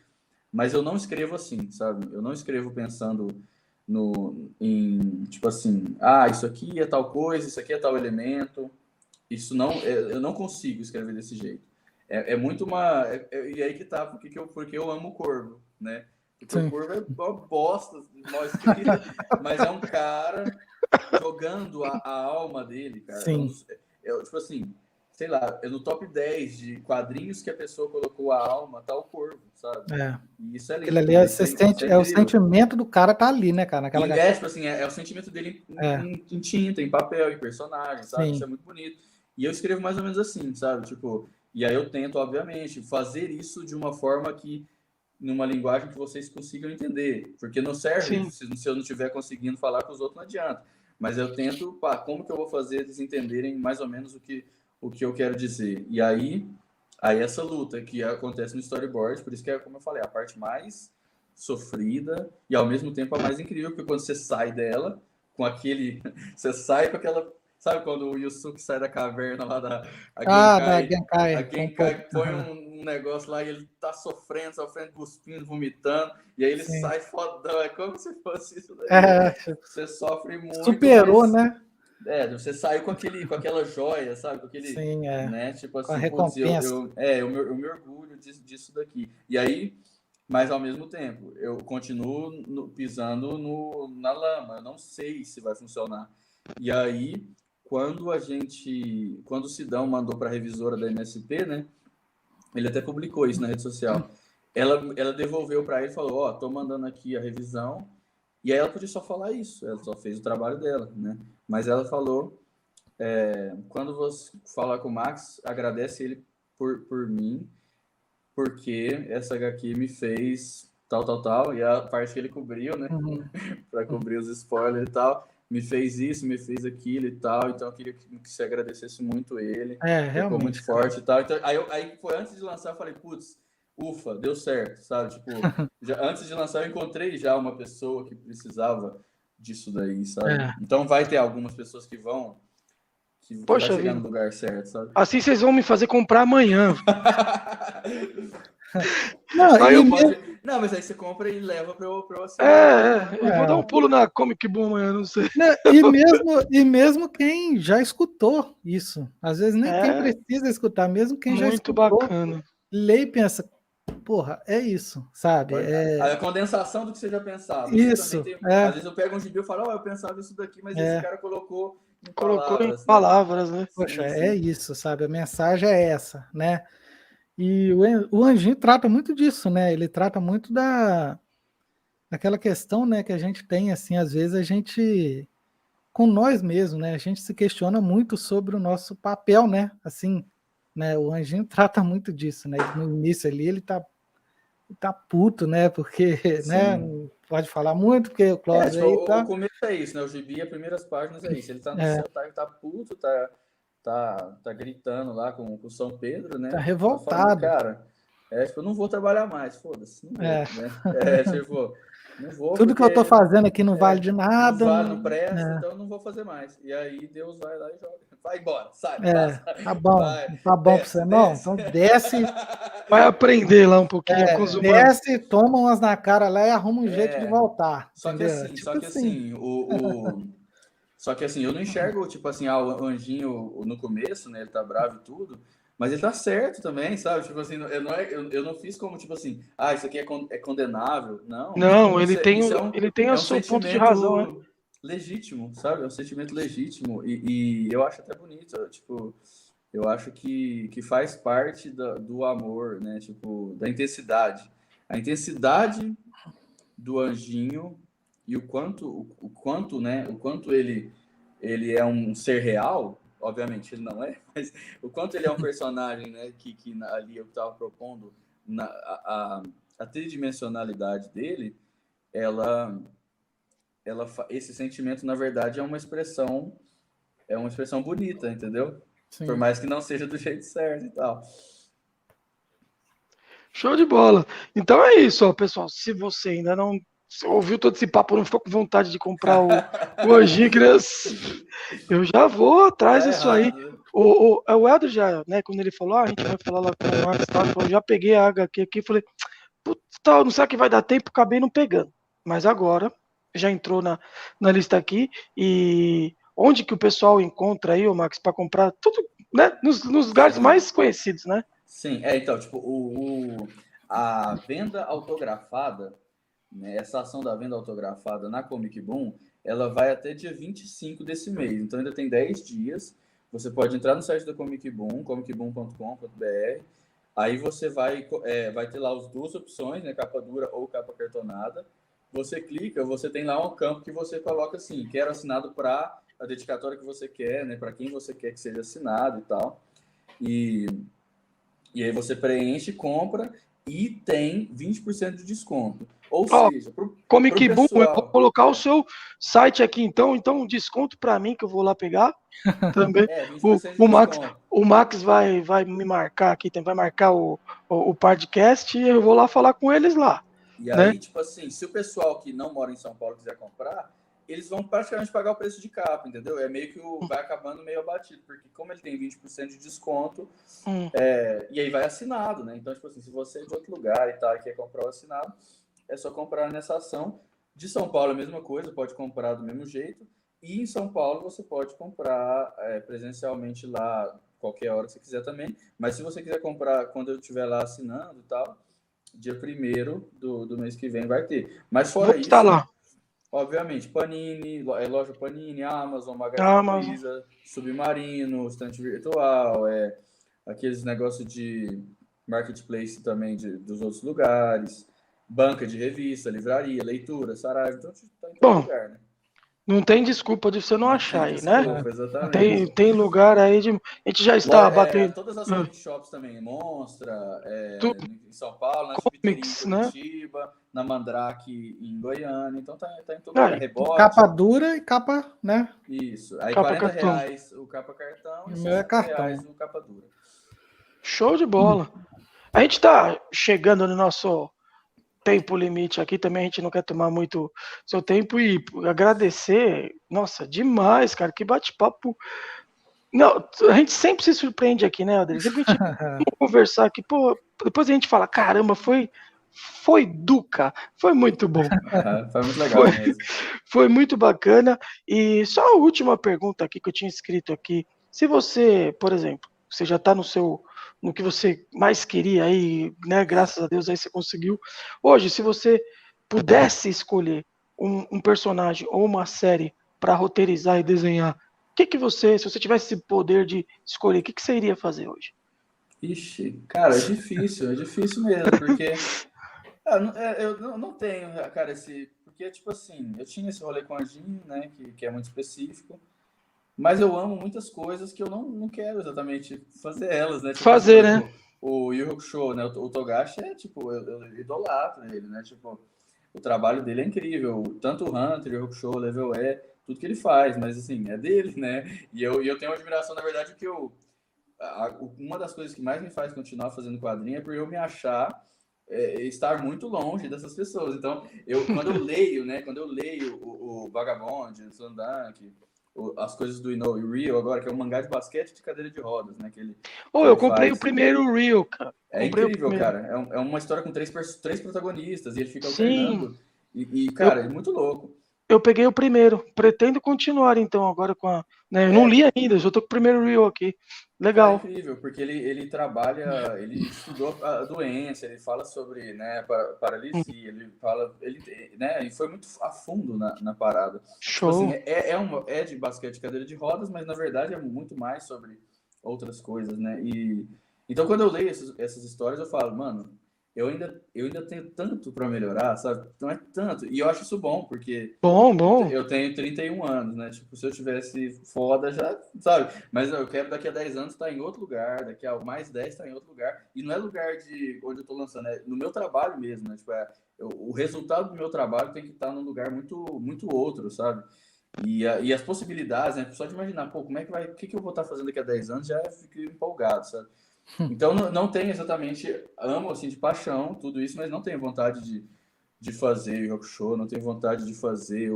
mas eu não escrevo assim, sabe? Eu não escrevo pensando, tipo assim, isso aqui é tal coisa, isso aqui é tal elemento. Isso não, eu não consigo escrever desse jeito. É muito uma. E aí que tá, porque eu amo o Corvo, né? Porque o Corvo é uma bosta mal escrita, mas é um cara jogando a alma dele, cara. Sim. Tipo assim, sei lá, no top 10 de quadrinhos que a pessoa colocou a alma, tá o Corvo, sabe? E isso é lindo. Aquilo ali é o sentimento do cara tá ali, né, cara? Naquela tipo assim, é o sentimento dele em tinta, em papel, em personagem, sabe? Isso é muito bonito. E eu escrevo mais ou menos assim, sabe? Tipo, e aí eu tento, obviamente, fazer isso de uma forma que, numa linguagem que vocês consigam entender. Porque não serve, se eu não estiver conseguindo falar com os outros, não adianta. Mas eu tento, como que eu vou fazer eles entenderem mais ou menos o que eu quero dizer. E aí essa luta que acontece no storyboard, por isso que é, como eu falei, a parte mais sofrida e ao mesmo tempo a mais incrível, porque quando você sai dela, com aquele... Você sai com aquela... Sabe quando o Yusuke sai da caverna lá da Genkai. A Genkai põe um negócio lá e ele tá sofrendo, cuspindo, vomitando, e aí ele sai fodão. É como se fosse isso daí. Você sofre muito. Superou, né? Você saiu com aquela joia, sabe? Com aquele, né? Tipo assim, com a recompensa. Eu me orgulho disso daqui. E aí, mas ao mesmo tempo, eu continuo pisando na lama. Eu não sei se vai funcionar. E aí, quando o Sidão mandou para a revisora da MSP, né? Ele até publicou isso na rede social. Ela devolveu para ele e falou: tô mandando aqui a revisão. E aí ela podia só falar isso. Ela só fez o trabalho dela, né? Mas ela falou: quando você falar com o Max, agradece ele por mim, porque essa HQ me fez tal. E a parte que ele cobriu, né? Para cobrir os spoilers e tal. Me fez isso, me fez aquilo e tal, então eu queria que você agradecesse muito ele. Ficou muito forte e tal. Então, aí foi antes de lançar, eu falei, putz, ufa, deu certo, sabe? Tipo, antes de lançar eu encontrei já uma pessoa que precisava disso daí, sabe? Então vai ter algumas pessoas que vão vai chegar no lugar certo, sabe? Assim vocês vão me fazer comprar amanhã. Não, mas aí você compra e leva para eu assinar. Eu vou dar um pulo na Comic Boom amanhã, não sei. E mesmo quem já escutou isso, às vezes nem quem precisa escutar, mesmo quem já escutou, muito bacana. lê e pensa, porra, é isso, sabe? A condensação do que você já pensava. Isso. Às vezes eu pego um gibi e falo, eu pensava isso daqui, mas esse cara colocou em palavras, né? Poxa, é isso, sabe? A mensagem é essa, né? E o Anjinho trata muito disso, né? Ele trata muito daquela questão, né, que a gente tem, assim, às vezes a gente, com nós mesmos, né? A gente se questiona muito sobre o nosso papel, né? Assim, né? O Anjinho trata muito disso, né? No início ali ele tá puto, né? Porque, né? Não pode falar muito, porque o Cláudio aí tá... O começo é isso, né? O gibi, as primeiras páginas é isso. Ele tá no céu, tá puto, tá gritando lá com o São Pedro, né? Tá revoltado. Tá falando, cara, eu não vou trabalhar mais, foda-se. Não vou, né? Tipo, não vou. Tudo que eu tô fazendo aqui não vale de nada. Não presta, então não vou fazer mais. E aí Deus vai lá e joga. Vai embora, sai. Tá bom, tá bom pra você não? Então desce. Vai aprender lá um pouquinho com os humanos. Desce, toma umas na cara lá e arruma um jeito de voltar. Só que assim, eu não enxergo, tipo assim, o Anjinho no começo, né? Ele tá bravo e tudo, mas ele tá certo também, sabe? Tipo assim, eu não fiz como, tipo assim, isso aqui é condenável. Não, ele tem o seu ponto de razão, né? Legítimo, sabe? É um sentimento legítimo e eu acho até bonito, tipo, eu acho que faz parte do amor, né? Tipo, da intensidade. A intensidade do Anjinho e o quanto, né? O quanto ele é um ser real, obviamente ele não é, mas o quanto ele é um personagem, né? Que ali eu estava propondo a tridimensionalidade dele, esse sentimento na verdade é uma expressão bonita, entendeu? Sim. Por mais que não seja do jeito certo e tal. Show de bola. Então é isso, ó, pessoal. Se você ainda não ouviu todo esse papo, não ficou com vontade de comprar o Anjinho, eu já vou atrás disso aí. O Elder já, né, quando ele falou, a gente vai falar lá com o Max, tá? Eu já peguei a HQ aqui e falei, puta, não sei que vai dar tempo, acabei não pegando. Mas agora já entrou na lista aqui. E onde que o pessoal encontra aí, ô Max, para comprar tudo, né? Nos lugares Sim. mais conhecidos, né? Sim, então, tipo, a venda autografada, né, essa ação da venda autografada na Comic Boom, ela vai até dia 25 desse mês, então ainda tem 10 dias. Você pode entrar no site da Comic Boom, comicboom.com.br, aí você vai ter lá as duas opções, né, capa dura ou capa cartonada. Você clica, você tem lá um campo que você coloca assim, quero assinado para a dedicatória que você quer, né, para quem você quer que seja assinado e tal. E aí você preenche, compra e tem 20% de desconto. Ou seja, pro Comic Boom, eu vou pessoal... colocar o seu site aqui então um desconto para mim que eu vou lá pegar também. 20% de desconto. O Max vai me marcar aqui, vai marcar o podcast e eu vou lá falar com eles lá. E né? aí, tipo assim, se o pessoal que não mora em São Paulo quiser comprar, eles vão praticamente pagar o preço de capa, entendeu? É meio que vai acabando meio abatido, porque como ele tem 20% de desconto, e aí vai assinado, né? Então, tipo assim, se você é de outro lugar e tal, e quer comprar o assinado, é só comprar nessa ação. De São Paulo a mesma coisa, pode comprar do mesmo jeito. E em São Paulo você pode comprar presencialmente lá, qualquer hora que você quiser também. Mas se você quiser comprar quando eu estiver lá assinando e tal, dia 1º do mês que vem vai ter. Mas fora estar isso, lá. obviamente, Panini, loja Panini, Amazon, Magazine Amazon. Luiza, Submarino, Estante Virtual, aqueles negócios de marketplace também dos outros lugares, banca de revista, livraria, leitura, Saraiva, então tá em todo lugar, né? Não tem desculpa de você não achar aí, né? Exatamente. Tem lugar aí de. A gente já está batendo. Todas as comic shops também, Monstra, Tudo. em São Paulo, na Chupiteria em Curitiba, na Mandrake em Goiânia, então tá em todo lugar. Rebote. Capa dura e capa, né? Isso. Aí capa R$40 o capa cartão e R$60 o capa dura. Show de bola. A gente tá chegando no nosso tempo limite aqui também, a gente não quer tomar muito seu tempo e agradecer, nossa, demais, cara, que bate-papo. Não, a gente sempre se surpreende aqui, né, Adri? Sempre a gente conversar aqui, pô, depois a gente fala, caramba, foi Duca, foi muito bom. Foi muito legal mesmo. Foi muito bacana. E só a última pergunta aqui que eu tinha escrito aqui, se você, por exemplo, você já está no que você mais queria aí, né? Graças a Deus aí você conseguiu. Hoje, se você pudesse escolher um personagem ou uma série para roteirizar e desenhar, o que você, se você tivesse esse poder de escolher, o que você iria fazer hoje? Ixi, cara, é difícil mesmo, porque eu não tenho, cara, porque, tipo assim, eu tinha esse rolê com a Jean, né, que é muito específico, mas eu amo muitas coisas que eu não quero exatamente fazer elas, né? Tipo, fazer, né? O Yu Hakusho, né? O Togashi é, tipo, eu idolatro ele, né? Tipo, o trabalho dele é incrível. Tanto o Hunter, o Yu Hakusho, o Level E, tudo que ele faz, mas, assim, é dele, né? E eu tenho uma admiração, na verdade, que uma das coisas que mais me faz continuar fazendo quadrinho é por eu me achar estar muito longe dessas pessoas. Então, quando eu leio, né? Quando eu leio o Vagabond, o Slandunk, as coisas do Inoue Real agora, que é um mangá de basquete de cadeira de rodas, né? Eu comprei o primeiro Real, cara. É incrível, cara. É uma história com três protagonistas e ele fica alternando. Cara, é muito louco. Eu peguei o primeiro. Pretendo continuar, então, agora com a. Né, eu não li ainda, já tô com o primeiro Real aqui. Legal. É incrível, porque ele trabalha, ele estudou a doença, ele fala sobre, né, paralisia, né, e foi muito a fundo na parada. Show. Tipo assim, é de basquete cadeira de rodas, mas na verdade é muito mais sobre outras coisas, né? Então quando eu leio essas histórias, eu falo, mano, eu ainda tenho tanto para melhorar, sabe? Não é tanto. E eu acho isso bom, porque bom. eu tenho 31 anos, né? Tipo, se eu tivesse foda já, sabe? Mas eu quero daqui a 10 anos estar em outro lugar, daqui a mais 10 estar em outro lugar. E não é lugar de onde eu tô lançando, é no meu trabalho mesmo, né? Tipo, o resultado do meu trabalho tem que estar num lugar muito, muito outro, sabe? E as possibilidades, né? Só de imaginar, pô, como é que vai, o que eu vou estar fazendo daqui a 10 anos, já fico empolgado, sabe? Então, não tenho exatamente, amo, assim, de paixão, tudo isso, mas não tenho vontade de fazer o Yu Hakusho, não tenho vontade de fazer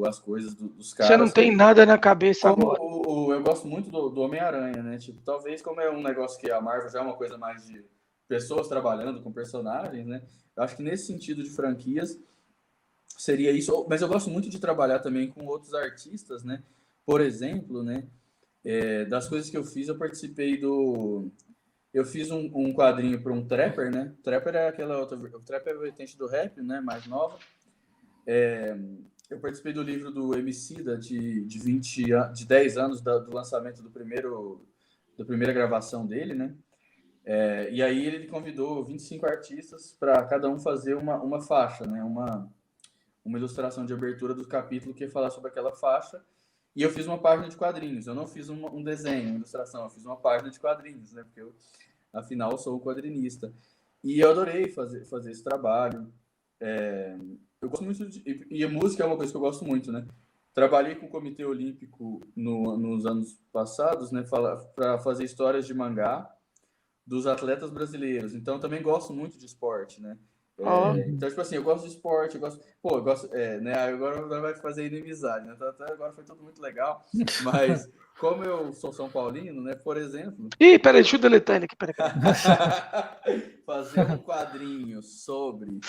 as coisas dos caras. Você não tem nada na cabeça agora. Eu gosto muito do Homem-Aranha, né? Tipo, talvez como é um negócio que a Marvel já é uma coisa mais de pessoas trabalhando com personagens, né? Eu acho que nesse sentido de franquias, seria isso. Mas eu gosto muito de trabalhar também com outros artistas, né? Por exemplo, né? Das coisas que eu fiz, eu participei do... Eu fiz um quadrinho para um trapper, né? Trapper é aquela outra... O trapper é a vertente do rap, né? Mais nova. Eu participei do livro do Emicida de 10 anos do lançamento da primeira gravação dele, né? E aí ele convidou 25 artistas para cada um fazer uma faixa, né? Uma ilustração de abertura do capítulo que ia falar sobre aquela faixa. E eu fiz uma página de quadrinhos. Eu não fiz um desenho, uma ilustração. Eu fiz uma página de quadrinhos, né? Porque eu, afinal, sou um quadrinista. E eu adorei fazer esse trabalho. Eu gosto muito e a música é uma coisa que eu gosto muito, né? Trabalhei com o Comitê Olímpico nos anos passados, né? Para fazer histórias de mangá dos atletas brasileiros. Então, também gosto muito de esporte, né? Então, tipo assim, eu gosto de esporte, eu gosto, né? Agora vai fazer inimizade, né? Até agora foi tudo muito legal, mas como eu sou São Paulino, né? Por exemplo... Ih, peraí, deixa eu deletar ele aqui, peraí. Fazer um quadrinho sobre,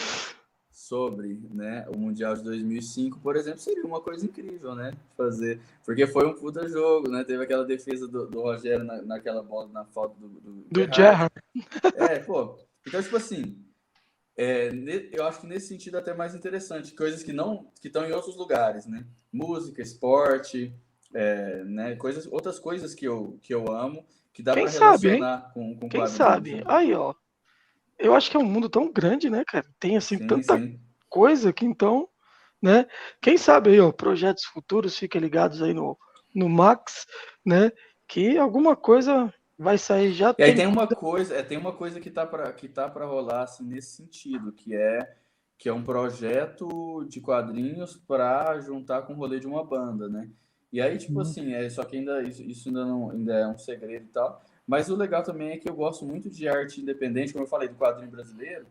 né, o Mundial de 2005, por exemplo, seria uma coisa incrível, né? Fazer, porque foi um puta jogo, né? Teve aquela defesa do Rogério naquela bola, na falta do Gerrard. Pô. Então, tipo assim, eu acho que nesse sentido é até mais interessante, coisas que estão em outros lugares, né? Música, esporte, né? Outras coisas que eu amo, que dá para relacionar com Quem quadrinhos. sabe? Né? Aí, ó. Eu acho que é um mundo tão grande, né, cara? Tem assim tanta coisa que então, né? Quem sabe aí, ó, projetos futuros, fiquem ligados aí no Max, né? Que alguma coisa vai sair já. E aí tem uma coisa que tá para rolar assim, nesse sentido, que é um projeto de quadrinhos para juntar com o rolê de uma banda, né? E aí, tipo assim, só que isso ainda é um segredo e tal. Mas o legal também é que eu gosto muito de arte independente, como eu falei, do quadrinho brasileiro.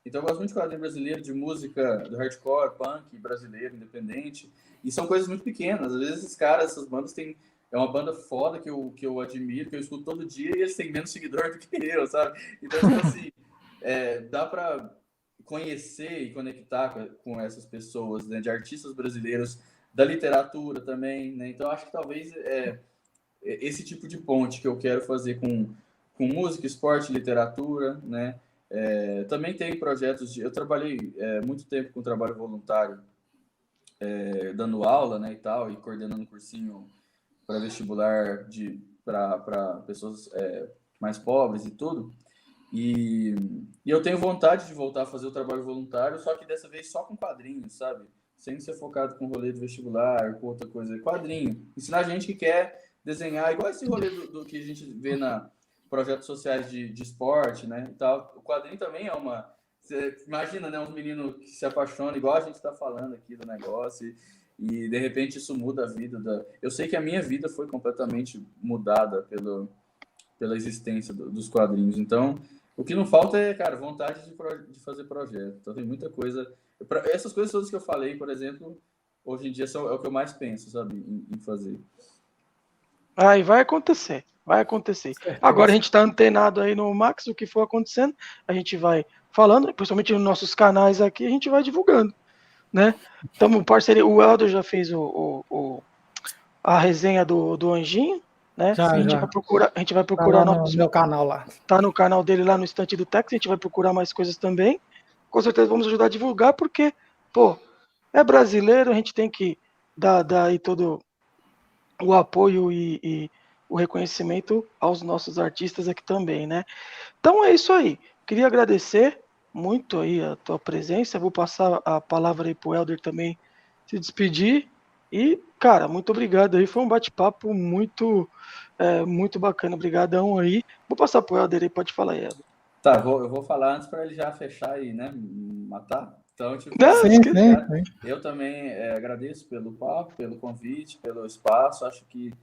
Então eu gosto muito de quadrinho brasileiro, de música, do hardcore, punk brasileiro, independente. E são coisas muito pequenas. Às vezes essas bandas têm... É uma banda foda que eu admiro, que eu escuto todo dia, e eles têm menos seguidor do que eu, sabe? Então, tipo assim, dá pra conhecer e conectar com essas pessoas, né? De artistas brasileiros, da literatura também, né? Então acho que talvez esse tipo de ponte que eu quero fazer com música, esporte, literatura, né? Também tem projetos eu trabalhei muito tempo com trabalho voluntário, dando aula, né, e tal, e coordenando cursinho para vestibular para pessoas mais pobres e tudo. E eu tenho vontade de voltar a fazer o trabalho voluntário, só que dessa vez só com quadrinhos, sabe? Sem ser focado com rolê do vestibular, com outra coisa. Quadrinho. Ensinar a gente que quer desenhar, igual esse rolê do que a gente vê na projetos sociais de esporte, né? E tal. O quadrinho também é uma... Você imagina, né? Uns meninos que se apaixonam, igual a gente está falando aqui do negócio, e de repente isso muda a vida da... Eu sei que a minha vida foi completamente mudada pela existência dos quadrinhos. Então, o que não falta é, cara, vontade de fazer projeto. Então, tem muita coisa... Essas coisas todas que eu falei, por exemplo, hoje em dia é o que eu mais penso, sabe, em fazer. Aí vai acontecer, vai acontecer. Agora a gente está antenado aí no Max, o que for acontecendo, a gente vai falando, principalmente nos nossos canais aqui, a gente vai divulgando, né? Então, parceria, o Elder já fez a resenha do Anjinho, né? Já. A gente vai procurar no meu canal lá. Tá no canal dele lá no Estante do Tex, a gente vai procurar mais coisas também. Com certeza vamos ajudar a divulgar, porque, pô, é brasileiro, a gente tem que dar aí todo o apoio e o reconhecimento aos nossos artistas aqui também, né? Então é isso aí. Queria agradecer muito aí a tua presença. Vou passar a palavra aí pro Elder também se despedir. E, cara, muito obrigado aí. Foi um bate-papo muito bacana. Obrigadão aí. Vou passar pro Elder aí. Pode falar aí, Elder. Tá, eu vou falar antes para ele já fechar aí, né? Matar. Então, tipo, eu também agradeço pelo papo, pelo convite, pelo espaço. Acho que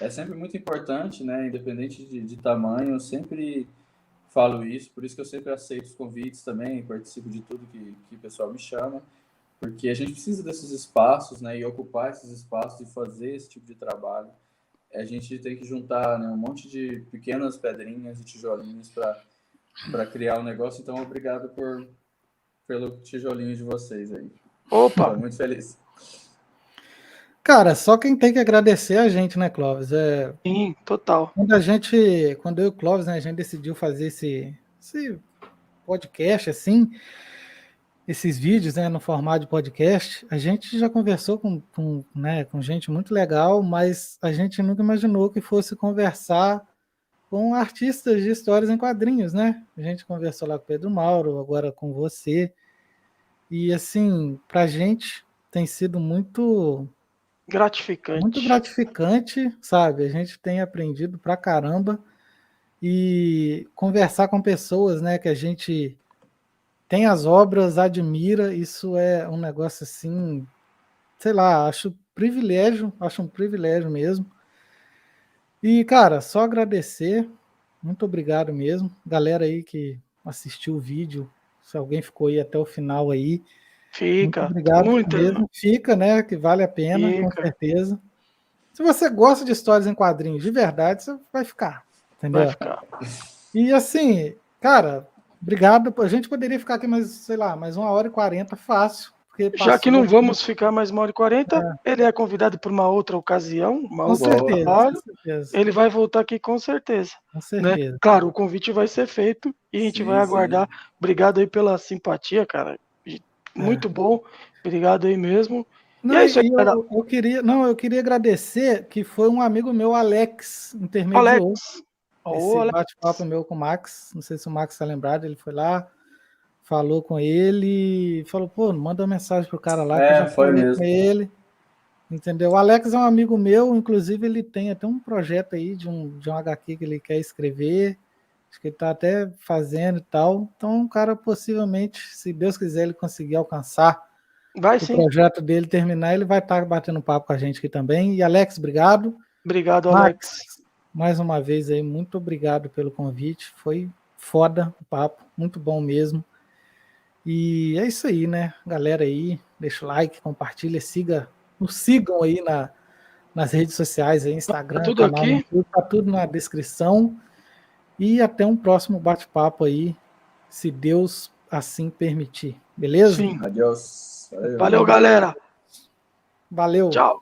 é sempre muito importante, né? Independente de tamanho, eu sempre falo isso. Por isso que eu sempre aceito os convites também, participo de tudo que o pessoal me chama. Porque a gente precisa desses espaços, né? E ocupar esses espaços e fazer esse tipo de trabalho. A gente tem que juntar, né, um monte de pequenas pedrinhas e tijolinhos para criar um negócio. Então, obrigado pelo tijolinho de vocês aí. Opa! Estou muito feliz. Cara, só quem tem que agradecer é a gente, né, Clóvis? Sim, total. Quando eu e o Clóvis, né, a gente decidiu fazer esse podcast, assim, esses vídeos, né, no formato de podcast, a gente já conversou com gente muito legal, mas a gente nunca imaginou que fosse conversar com artistas de histórias em quadrinhos, né? A gente conversou lá com o Pedro Mauro, agora com você, e assim, pra gente tem sido muito Gratificante. gratificante, sabe? A gente tem aprendido pra caramba e conversar com pessoas, né, que a gente tem as obras, admira, isso é um negócio assim, sei lá, acho um privilégio mesmo. E, cara, só agradecer, muito obrigado mesmo. Galera aí que assistiu o vídeo, se alguém ficou aí até o final aí, muito Fica. obrigado Muita. mesmo. Fica, né, que vale a pena, com Fica. certeza. Se você gosta de histórias em quadrinhos de verdade, você vai ficar, Vai entendeu? ficar. E assim, cara, obrigado. A gente poderia ficar aqui mais, sei lá, mais 1h40 fácil, porque Já que passou. não vamos ficar mais 1h40, ele é convidado por uma outra ocasião, uma Com outra certeza, trabalho. com certeza. Ele vai voltar aqui com certeza. Com Né? certeza. Claro, o convite vai ser feito e a gente vai aguardar. Obrigado aí pela simpatia, cara. Muito bom. Obrigado aí mesmo. Não, E é isso aí, cara. eu queria agradecer que foi um amigo meu, Alex, intermediou Alex. esse Alex. bate-papo meu com o Max. Não sei se o Max está lembrado, ele foi lá, falou com ele, falou, pô, manda uma mensagem pro cara lá, que eu já Foi falei mesmo. com ele. Entendeu? O Alex é um amigo meu, inclusive ele tem até um projeto aí de um HQ que ele quer escrever. Acho que ele está até fazendo e tal. Então, o cara possivelmente, se Deus quiser, ele conseguir alcançar Vai o sim. projeto dele terminar, ele vai estar batendo papo com a gente aqui também. E Alex, obrigado. Obrigado, Max, Alex. mais uma vez aí, muito obrigado pelo convite. Foi foda o papo, muito bom mesmo. E é isso aí, né? Galera aí, deixa o like, compartilha, nos sigam aí nas redes sociais, aí, Instagram, Tá tudo canal no aqui. YouTube, tá tudo na descrição. E até um próximo bate-papo aí, se Deus assim permitir. Beleza? Sim. Adeus. Valeu, galera. Valeu. Tchau.